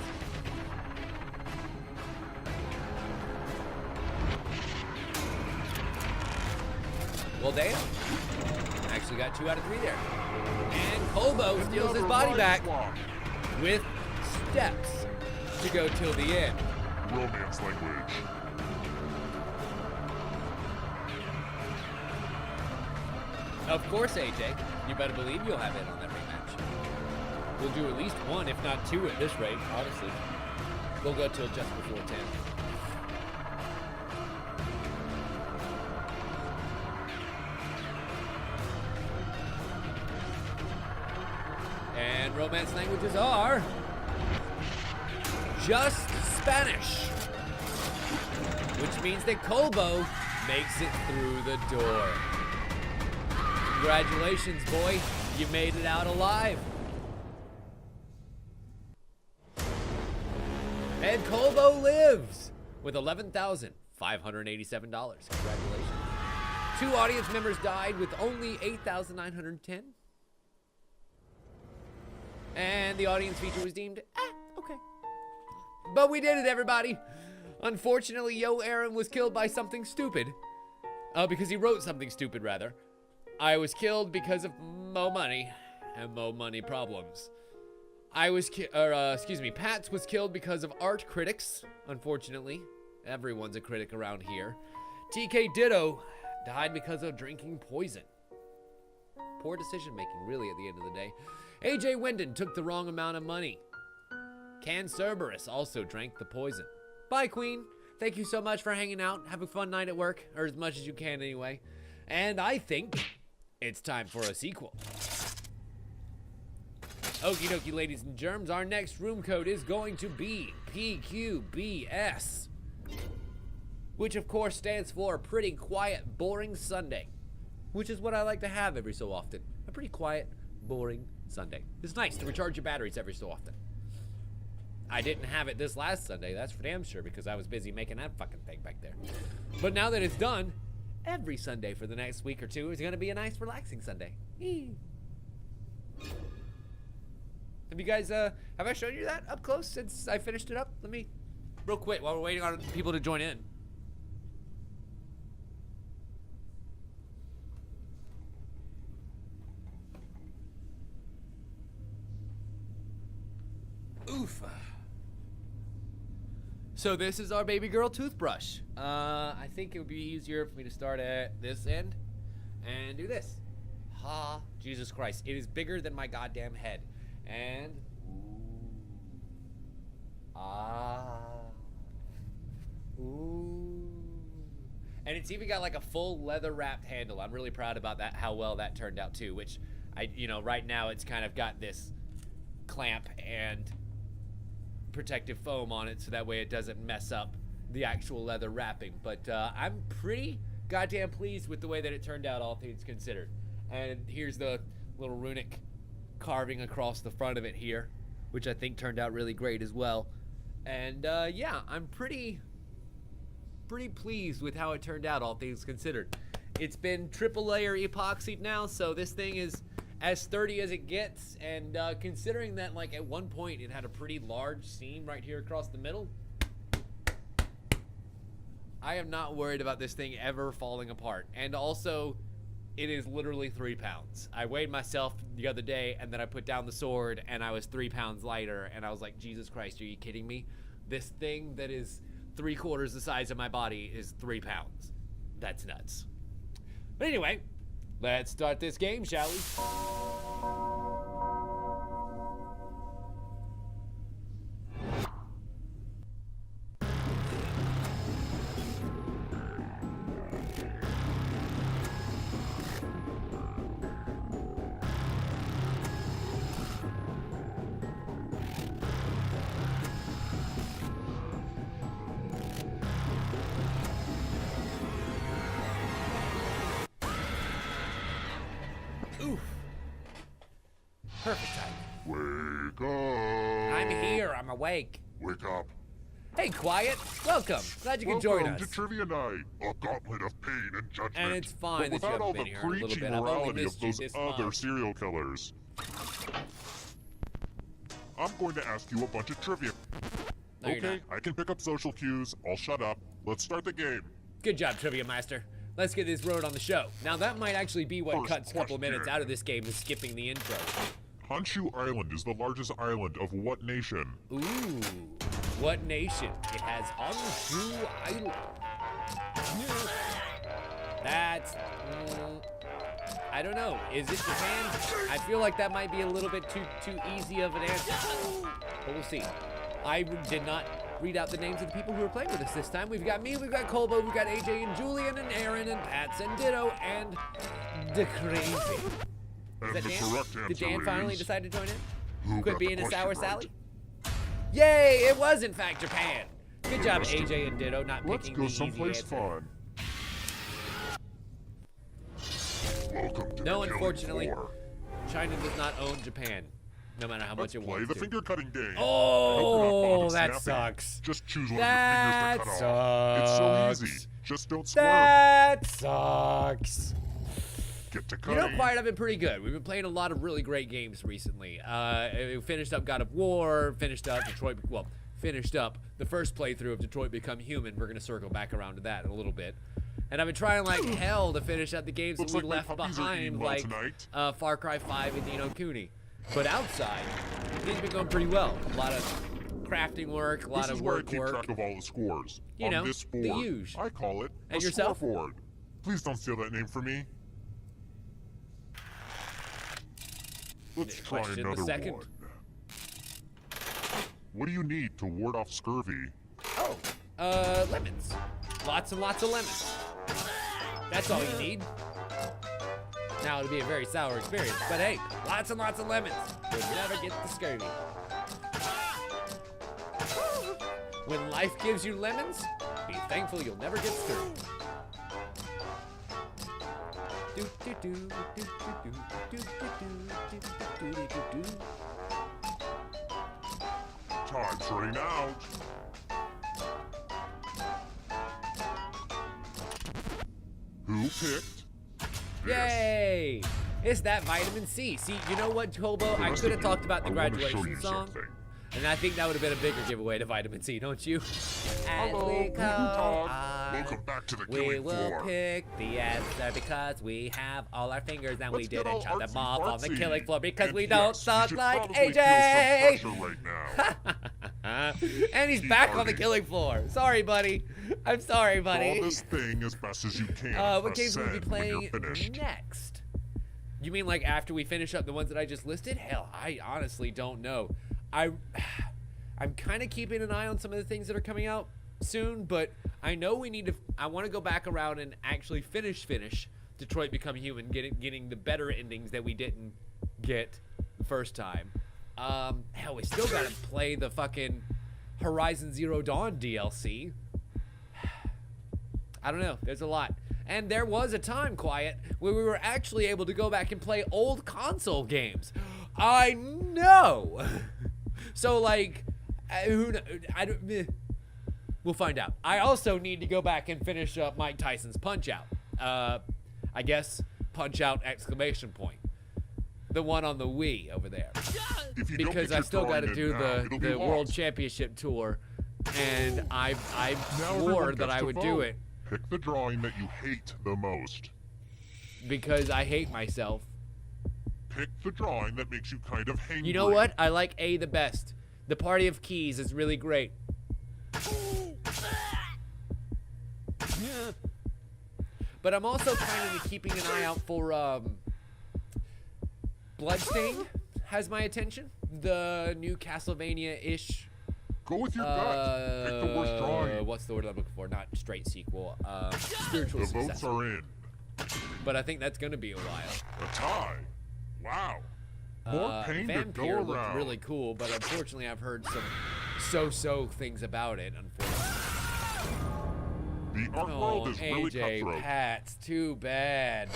Well, damn. Actually got 2 out of 3 there. And Colbo steals his Another body line back swap. with steps to go till the end. Romance language. Of course, AJ. You better believe you'll have it on that rematch. We'll do at least 1, if not 2 at this rate, honestly. We'll go till just before 10. And romance languages are just Spanish, which means that Colbo makes it through the door. Congratulations, boy. You made it out alive. And Colbo lives with $11,587. Congratulations. 2 audience members died with only $8,910. And the audience feature was deemed, okay. But we did it, everybody. Unfortunately, Yo Aaron was killed by something stupid. Because he wrote something stupid, rather. I was killed because of mo money and mo money problems. Pats was killed because of art critics, unfortunately. Everyone's a critic around here. TK Ditto died because of drinking poison. Poor decision making, really, at the end of the day. AJ Wyndon took the wrong amount of money. Can Cerberus also drank the poison. Bye, Queen. Thank you so much for hanging out. Have a fun night at work, or as much as you can anyway. And I think it's time for a sequel. Okie dokie, ladies and germs, our next room code is going to be PQBS, which of course stands for Pretty Quiet Boring Sunday, which is what I like to have every so often. A pretty quiet, boring Sunday. It's nice to recharge your batteries every so often. I didn't have it this last Sunday, that's for damn sure, because I was busy making that fucking thing back there. But now that it's done, every Sunday for the next week or two is going to be a nice, relaxing Sunday. Have you guys, have I shown you that up close since I finished it up? Let me, real quick, while we're waiting on people to join in. Oof. So this is our baby girl toothbrush. I think it would be easier for me to start at this end and do this. Ha, Jesus Christ. It is bigger than my goddamn head. And, ooh. And it's even got like a full leather wrapped handle. I'm really proud about that, how well that turned out too, which right now it's kind of got this clamp and protective foam on it so that way it doesn't mess up the actual leather wrapping. But I'm pretty goddamn pleased with the way that it turned out, all things considered. And here's the little runic carving across the front of it here, which I think turned out really great as well. And yeah, I'm pretty pleased with how it turned out, all things considered. It's been triple layer epoxied now, so this thing is as sturdy as it gets. And considering that, like, at one point it had a pretty large seam right here across the middle, I am not worried about this thing ever falling apart. And also, it is literally 3 pounds. I weighed myself the other day, and then I put down the sword, and I was 3 pounds lighter, and I was like, Jesus Christ, are you kidding me? This thing that is 3/4 the size of my body is 3 pounds. That's nuts. But anyway, let's start this game, shall we? Oof. Perfect time. Wake up. I'm here. I'm awake. Wake up. Hey, Quiet. Welcome. Glad you could join Welcome us. to Trivia Night, a gauntlet of pain and judgment. And it's fine but that you without all haven't the been here in a little preachy bit. I've only morality of missed you those this other month. serial killers. I'm going to ask you a bunch of trivia. No, you're Okay, not. I can pick up social cues. I'll shut up. Let's start the game. Good job, Trivia Master. Let's get this road on the show. Now, that might actually be what First cuts a couple question. minutes out of this game, is skipping the intro. Honshu Island is the largest island of what nation? Ooh. What nation? It has Honshu Island. That's... I don't know. Is it Japan? I feel like that might be a little bit too easy of an answer. But we'll see. I did not read out the names of the people who are playing with us this time. We've got me, we've got Colbo, we've got AJ and Julian and Aaron and Pats and Ditto and the Crazy. And Is that the Dan? correct answer Did Dan finally is... decide to join in? Who Quit got the being a question sour right? Sally? Yay! It was in fact Japan. Good job, Interesting. AJ and Ditto, not Let's picking go the easy someplace answer. fun. Welcome to No, the killing unfortunately. floor. China does not own Japan, no matter how Let's much it play wants the to. finger cutting game. Oh, that sucks. Just choose one That of your fingers to cut off. It's so sucks. easy. Just don't squirm. That sucks. Get to You cutting. know, Quiet, I've been pretty good. We've been playing a lot of really great games recently. We finished up God of War, finished up the first playthrough of Detroit Become Human. We're going to circle back around to that in a little bit. And I've been trying like hell to finish up the games Looks that we like my left puppies are eating behind, well like tonight. Far Cry 5 and Ni no Kuni. But outside, things have been going pretty well. A lot of crafting work, a lot This of is where I work keep work. track of all the scores. You On know, this board. the huge. I call it And a yourself? scoreboard. Please don't steal that name from me. Let's Next try question, the another second. one. What do you need to ward off scurvy? Lemons. Lots and lots of lemons. That's all you need. Now it'll be a very sour experience, but hey, lots and lots of lemons. You'll never get the scurvy. When life gives you lemons, be thankful you'll never get scurvy. Time's running out. Who picked? Yes. Yay! It's that vitamin C. See, you know what, Hobo? I rest could of have you, talked about the I wanna show graduation you song. something. And I think that would have been a bigger giveaway to vitamin C, don't you? As Hello, we Guten go Tag. on, Welcome back to the we killing will floor. pick the answer because we have all our fingers and we Let's get didn't all chop them artsy off on the fartsy. killing floor because And we yes, don't you suck should like probably feel AJ. some pressure right now. And he's Keep back on the farting. killing floor. Sorry, buddy. I'm sorry, Draw buddy. this thing as best as you can. What Press games will we be send when you're playing finished. next? You mean like after we finish up the ones that I just listed? Hell, I honestly don't know. I'm kind of keeping an eye on some of the things that are coming out soon, but I know we need to. I want to go back around and actually finish Detroit Become Human, getting the better endings that we didn't get the first time. Hell, we still gotta play the fucking Horizon Zero Dawn DLC. I don't know. There's a lot. And there was a time, Quiet, where we were actually able to go back and play old console games. I know. So, like, who knows? We'll find out. I also need to go back and finish up Mike Tyson's Punch-Out. I guess Punch-Out exclamation point. The one on the Wii over there. If you don't Because get I your still got to drawing do in now, it'll be the World lost. Championship Tour, and I Now swore everyone that gets I to would vote. do it Pick the drawing that you hate the most. because I hate myself. Pick the drawing that makes you kind of hangry. You know what? I like A the best. The Party of Keys is really great. But I'm also kind of keeping an eye out for Bloodstain has my attention. The new Castlevania-ish. Go with your gut. Pick the worst drawing. What's the word I'm looking for? Not straight sequel. Spiritual The votes successor. are in. But I think that's going to be a while. A tie. Wow. More pain to go Vampire looked around. really cool, but unfortunately I've heard some so-so things about it, unfortunately. The art Oh, world is really AJ cutthroat. Pats, too bad.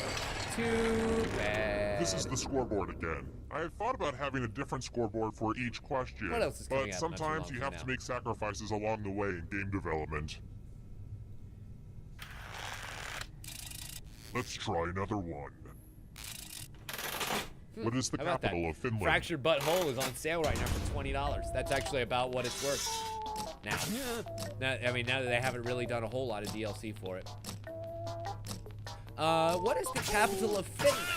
Too bad. This is the scoreboard again. I had thought about having a different scoreboard for each question, What else is coming but out not too sometimes long you from have now? to make sacrifices along the way in game development. Let's try another one. What is the How about that? capital of Finland? Fractured Butthole is on sale right now for $20. That's actually about what it's worth now. I mean, now that they haven't really done a whole lot of DLC for it. What is the capital of Finland?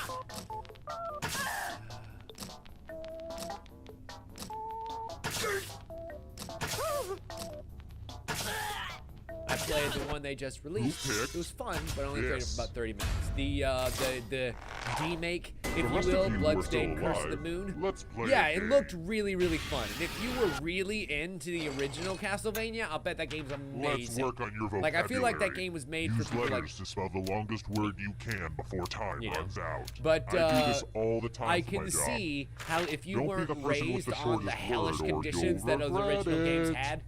I played the one they just released. Who picked It was fun, but I only played it this? for about 30 minutes. The remake, if The you rest of will, you who are Bloodstained still Curse of the alive, Moon. let's play Yeah, a it game. looked really, really fun. And if you were really into the original Castlevania, I'll bet that game's Let's amazing. work on your vocabulary. Like, I feel like that game was made Use for people letters like... to spell the longest word you can before time You know. runs out. But, I do this all the time I for my can job. see how if you Don't be weren't the person with raised the on the shortest hellish word or conditions you'll that those regret original games it. had,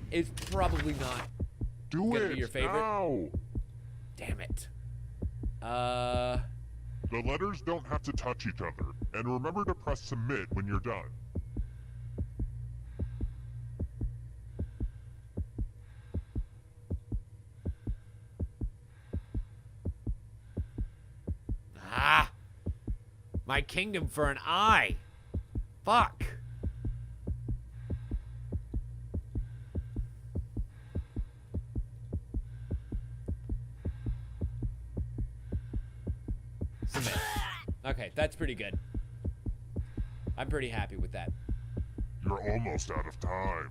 it's probably not. Do gonna it be your favorite? now. Damn it. The letters don't have to touch each other, and remember to press submit when you're done. Ah! My kingdom for an eye! Fuck! Submit. Okay, that's pretty good. I'm pretty happy with that. You're almost out of time.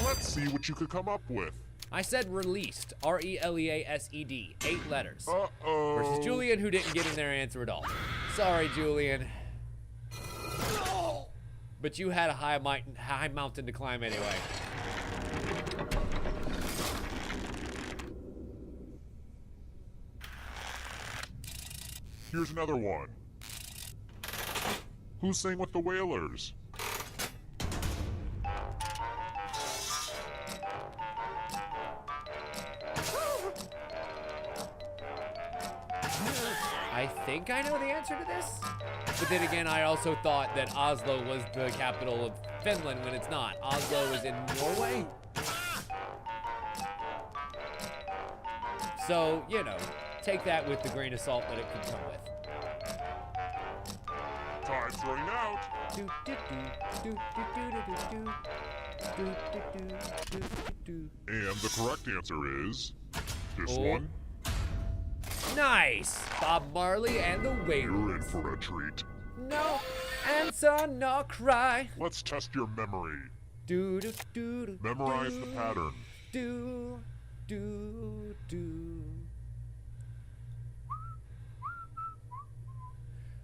Let's see what you could come up with. I said released. R-E-L-E-A-S-E-D. 8 letters. Uh-oh. Versus Julian, who didn't get in their answer at all. Sorry, Julian. But you had a high mountain to climb anyway. Here's another one. Who sang with the Whalers? I think I know the answer to this. But then again, I also thought that Oslo was the capital of Finland when it's not. Oslo is in Norway. So, you know, take that with the grain of salt that it could come with. Time's running out. And the correct answer is this one. Nice! Bob Marley and the You're in Wailers. for a treat. No answer, no cry. Let's test your memory. Do do do do. Memorize the pattern. Do do do.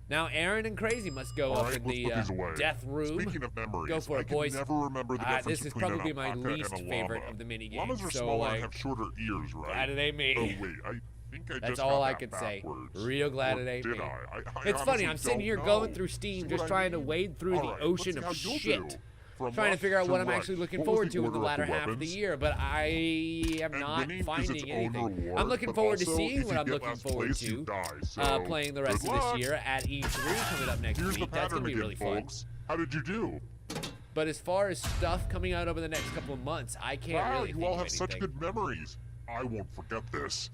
Now Aaron and Crazy must go All up right, in let's the put these away. death room. Speaking of memories, Go for I it, can boys. never remember the difference This is between probably an my alpaca least and a favorite llama. of the mini Llamas games. are So, smaller like, and have shorter ears, right? glad it ain't me. Oh wait, I think I That's just all got I that could say. backwards. Real glad Or it ain't did me. I It's funny, honestly I'm sitting don't here know. going through Steam, See just what I trying to mean? wade through All the right, ocean let's of see how you'll shit. do. From Trying to left figure out what I'm right. actually looking What was forward the to in the order of latter half of the weapons? year, but I am And not winning is finding its own anything. reward, I'm looking but forward to also, seeing if what you I'm get looking last forward place, you to. die, so Playing the rest good of this luck. year at E3 coming up next Here's the week. That's pattern gonna be again, really fun. folks. How did you do? But as far as stuff coming out over the next couple of months, I can't Wow, really you think all of have such anything. good memories. I won't forget this.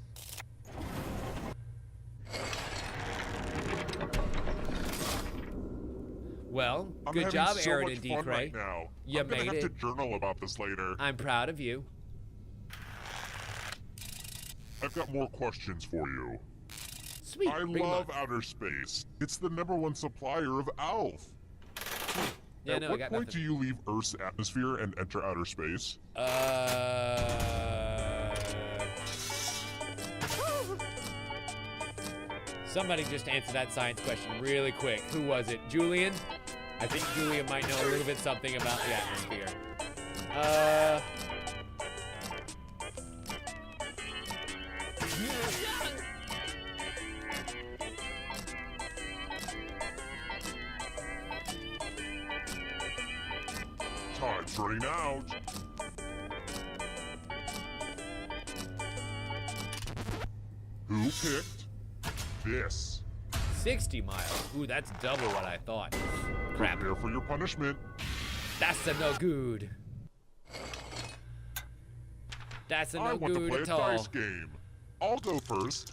Well, I'm good having job, so Aaron much and fun Decray. right now. You I'm gonna made have to it. journal about this later. I'm proud of you. I've got more questions for you. Sweet. I bring 'em love on. outer space. It's the #1 supplier of ALF. Yeah, At no, I what got point nothing. do you leave Earth's atmosphere and enter outer space? Somebody just answer that science question really quick. Who was it? Julian? I think Julian might know a little bit something about the atmosphere. Time's running out. Who picked this? 60 miles. Ooh, that's double what I thought. Crap. Prepare for your punishment. That's a no good. That's a I no want to good play at a all. dice game. I'll go first.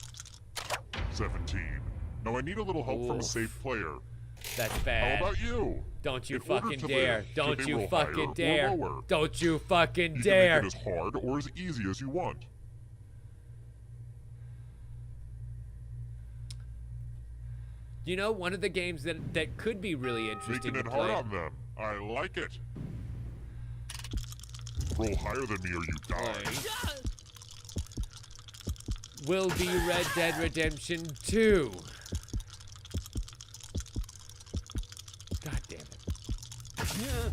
17. Now I need a little help from a Oof. safe player. That's How bad. about you? Don't you In order fucking to dare. live, Don't should they you roll fucking higher or dare. lower? Don't you fucking You dare. can make it as hard or as easy as you want. You know, one of the games that could be really interesting Making to it hard play. on them. I like it. Roll higher than me or you die. Will be Red Dead Redemption 2. God damn it.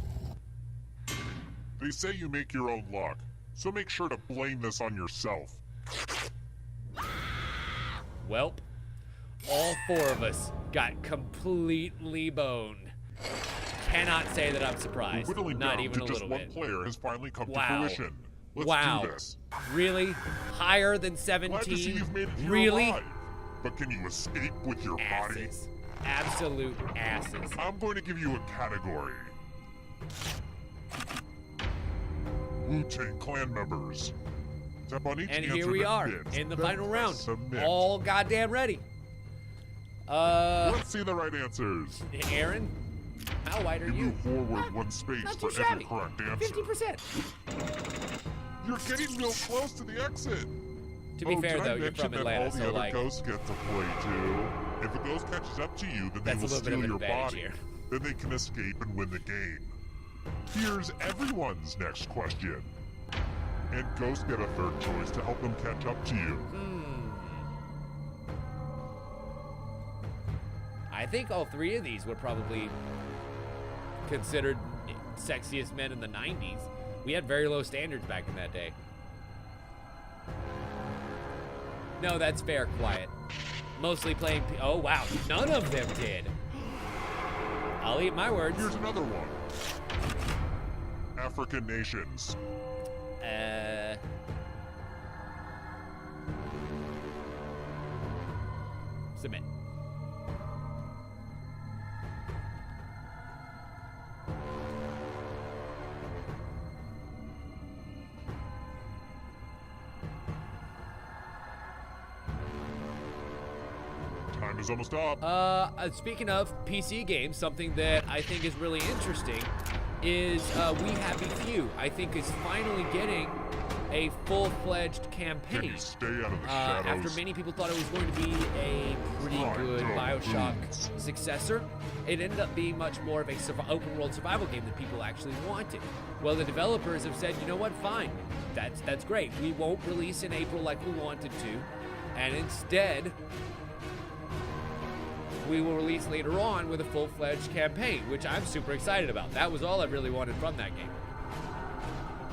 They say you make your own luck, so make sure to blame this on yourself. Welp, all 4 of us got completely boned. Cannot say that I'm The surprised. whittling Not down even to a just little one bit. player has finally come Wow. to fruition. Let's Wow. do this. Really? Higher than Glad to see 17? you've made it here Really? alive. but can you escape with your body? Asses. Absolute asses. I'm going to give you a category. Wu-Tang Clan members. Tap on each And answer here we that are fits, in the then final press round. Submit. All goddamn ready. Let's see the right answers. Aaron, how white are You you? move forward one space Not for too every shabby. correct answer. 50%. You're getting real close to the exit. To be fair, did I though, you're mention from that Atlanta, all the so other like, ghosts get to play too. If a ghost catches up to you, then That's a they will little bit of steal an your advantage body. here. Then they can escape and win the game. Here's everyone's next question. And ghosts get a third choice to help them catch up to you. I think all three of these were probably considered sexiest men in the 90s. We had very low standards back in that day. No, that's fair, Quiet. Mostly playing. Oh, wow. None of them did. I'll eat my words. Here's another one. African nations. Submit. Time is almost up. Speaking of PC games, something that I think is really interesting is We Happy Few, I think, is finally getting a full-fledged Can campaign. you stay out of the shadows? After many people thought it was going to be a pretty good BioShock successor, it ended up being much more of a open-world survival game than people actually wanted. Well, the developers have said, you know what, fine, that's great. We won't release in April like we wanted to, and instead, we will release later on with a full-fledged campaign, which I'm super excited about. That was all I really wanted from that game.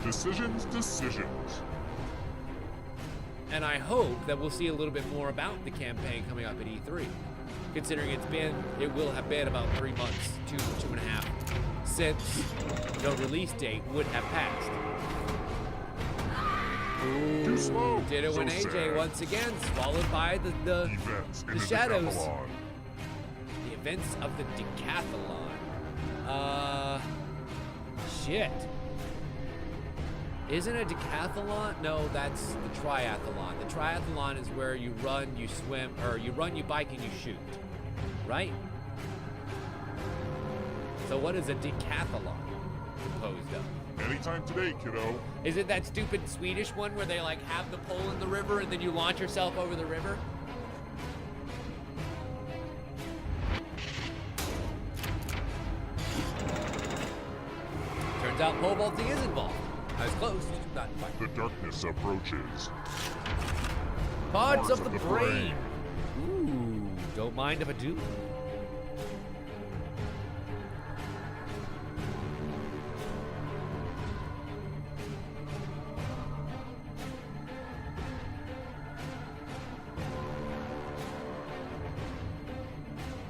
Decisions. And I hope that we'll see a little bit more about the campaign coming up at E3, considering it will have been about 3 months, 2.5, since the release date would have passed. Ooh, Too slow. Ditto So and AJ sad. once again, swallowed by the Events in the the shadows. Decathlon. The events of the decathlon. Shit. Isn't a decathlon? No, that's the triathlon. The triathlon is where you run, you swim, or you run, you bike, and you shoot. Right? So what is a decathlon composed of? Anytime today, kiddo. Is it that stupid Swedish one where they like have the pole in the river and then you launch yourself over the river? Turns out pole vaulting is involved. I was close, just not quite. The darkness approaches. Parts of the brain. Ooh, don't mind if I do.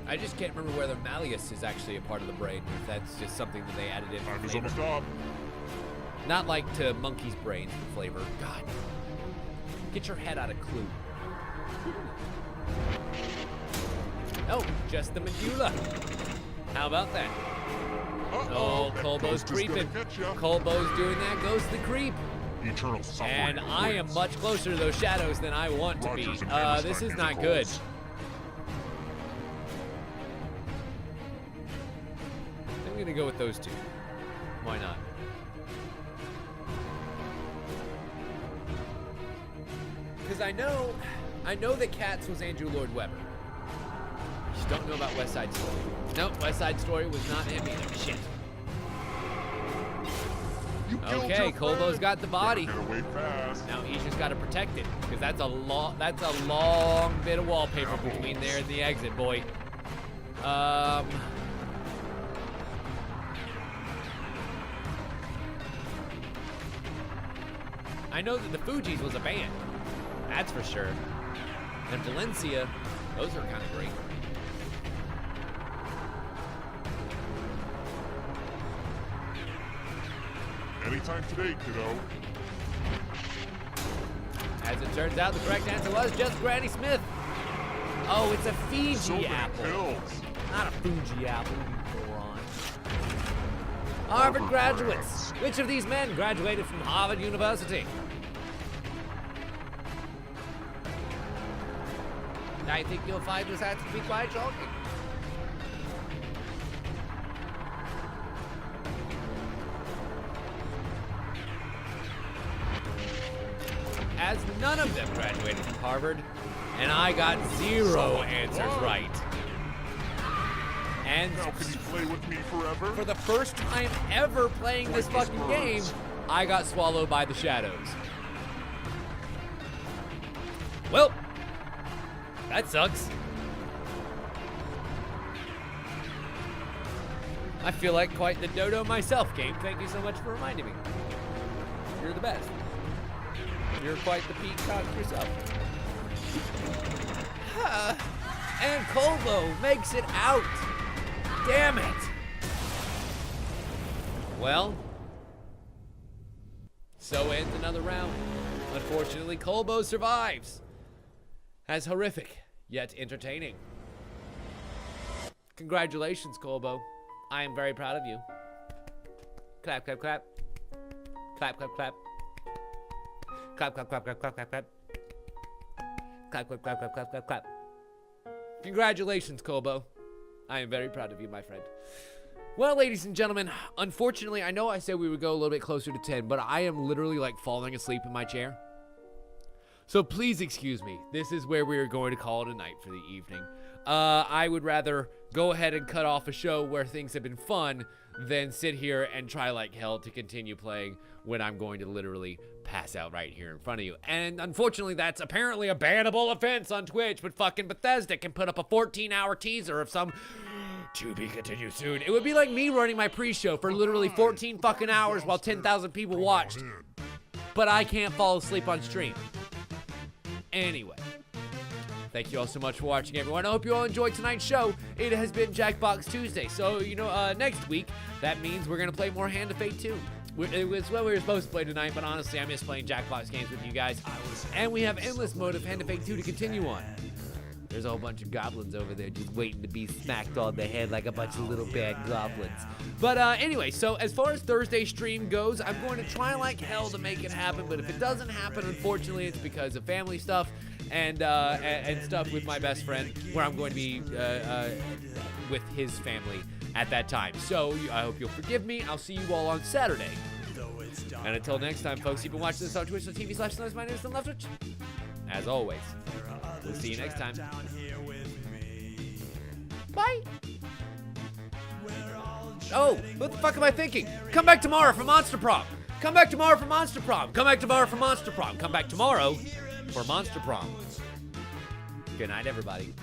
I just can't remember whether Malleus is actually a part of the brain, or if that's just something that they added in for Time is flavor. almost up. Not like to monkey's brains for flavor. God. Get your head out of Clue. Oh, just the medulla. How about that? Oh, that Colbo's ghost is gonna creeping. catch ya. Colbo's doing that ghost the creep. Eternal suffering. And I am awaits. much closer to those shadows than I want to be. Rogers and Hammerstein This is not good. musicals. I'm gonna go with those two. Why not? Because I know that Cats was Andrew Lloyd Webber. Just don't know about West Side Story. Nope, West Side Story was not him either. Shit. You killed Okay, your Colbo's friend. got the body. Gotta get away fast. Now he's just got to protect it, because that's a long bit of wallpaper between there and the exit, boy. I know that the Fugees was a band, that's for sure. And Valencia, those are kind of great. Anytime today, kiddo. As it turns out, the correct answer was just Granny Smith. Oh, it's a Fiji So many apple. kills. Not a Fuji apple, you moron. Harvard graduates. Which of these men graduated from Harvard University? I think you'll find this answer to be quite shocking. As none of them graduated from Harvard, and I got 0 answers right. And Now can you play with me forever? for the first time ever playing this fucking game, I got swallowed by the shadows. Well, that sucks. I feel like quite the dodo myself, game. Thank you so much for reminding me. You're the best. You're quite the peacock yourself. And Colbo makes it out. Damn it. Well, so ends another round. Unfortunately, Colbo survives. As horrific, yet entertaining. Congratulations, Colbo. I am very proud of you. Clap, clap, clap. Clap, clap, clap. Clap, clap, clap, clap, clap, clap, clap. Clap, clap, clap, clap, clap, clap, clap. Congratulations, Colbo. I am very proud of you, my friend. Well, ladies and gentlemen, unfortunately, I know I said we would go a little bit closer to 10, but I am literally like falling asleep in my chair. So please excuse me. This is where we are going to call it a night for the evening. I would rather go ahead and cut off a show where things have been fun than sit here and try like hell to continue playing when I'm going to literally pass out right here in front of you. And unfortunately, that's apparently a bannable offense on Twitch, but fucking Bethesda can put up a 14-hour teaser of some to be continued soon. It would be like me running my pre-show for literally 14 fucking hours while 10,000 people watched, but I can't fall asleep on stream. Anyway, thank you all so much for watching, everyone. I hope you all enjoyed tonight's show. It has been Jackbox Tuesday, so, next week, that means we're going to play more Hand of Fate 2. It was what we were supposed to play tonight, but honestly, I miss playing Jackbox games with you guys. And we have Endless Mode of Hand of Fate 2 to continue on. There's a whole bunch of goblins over there just waiting to be smacked on the head like a bunch of little bad goblins. But anyway, so as far as Thursday stream goes, I'm going to try like hell to make it happen, but if it doesn't happen, unfortunately, it's because of family stuff and stuff with my best friend, where I'm going to be with his family at that time. So I hope you'll forgive me. I'll see you all on Saturday. And until next time, folks, you've been watching this on twitch.tv/. My name is Leftwich. As always, we'll see you next time. Bye. Oh, what the fuck am I thinking? Come back tomorrow for Monster Prom. Come back tomorrow for Monster Prom. Come back tomorrow for Monster Prom. Come back tomorrow for Monster Prom. Good night, everybody.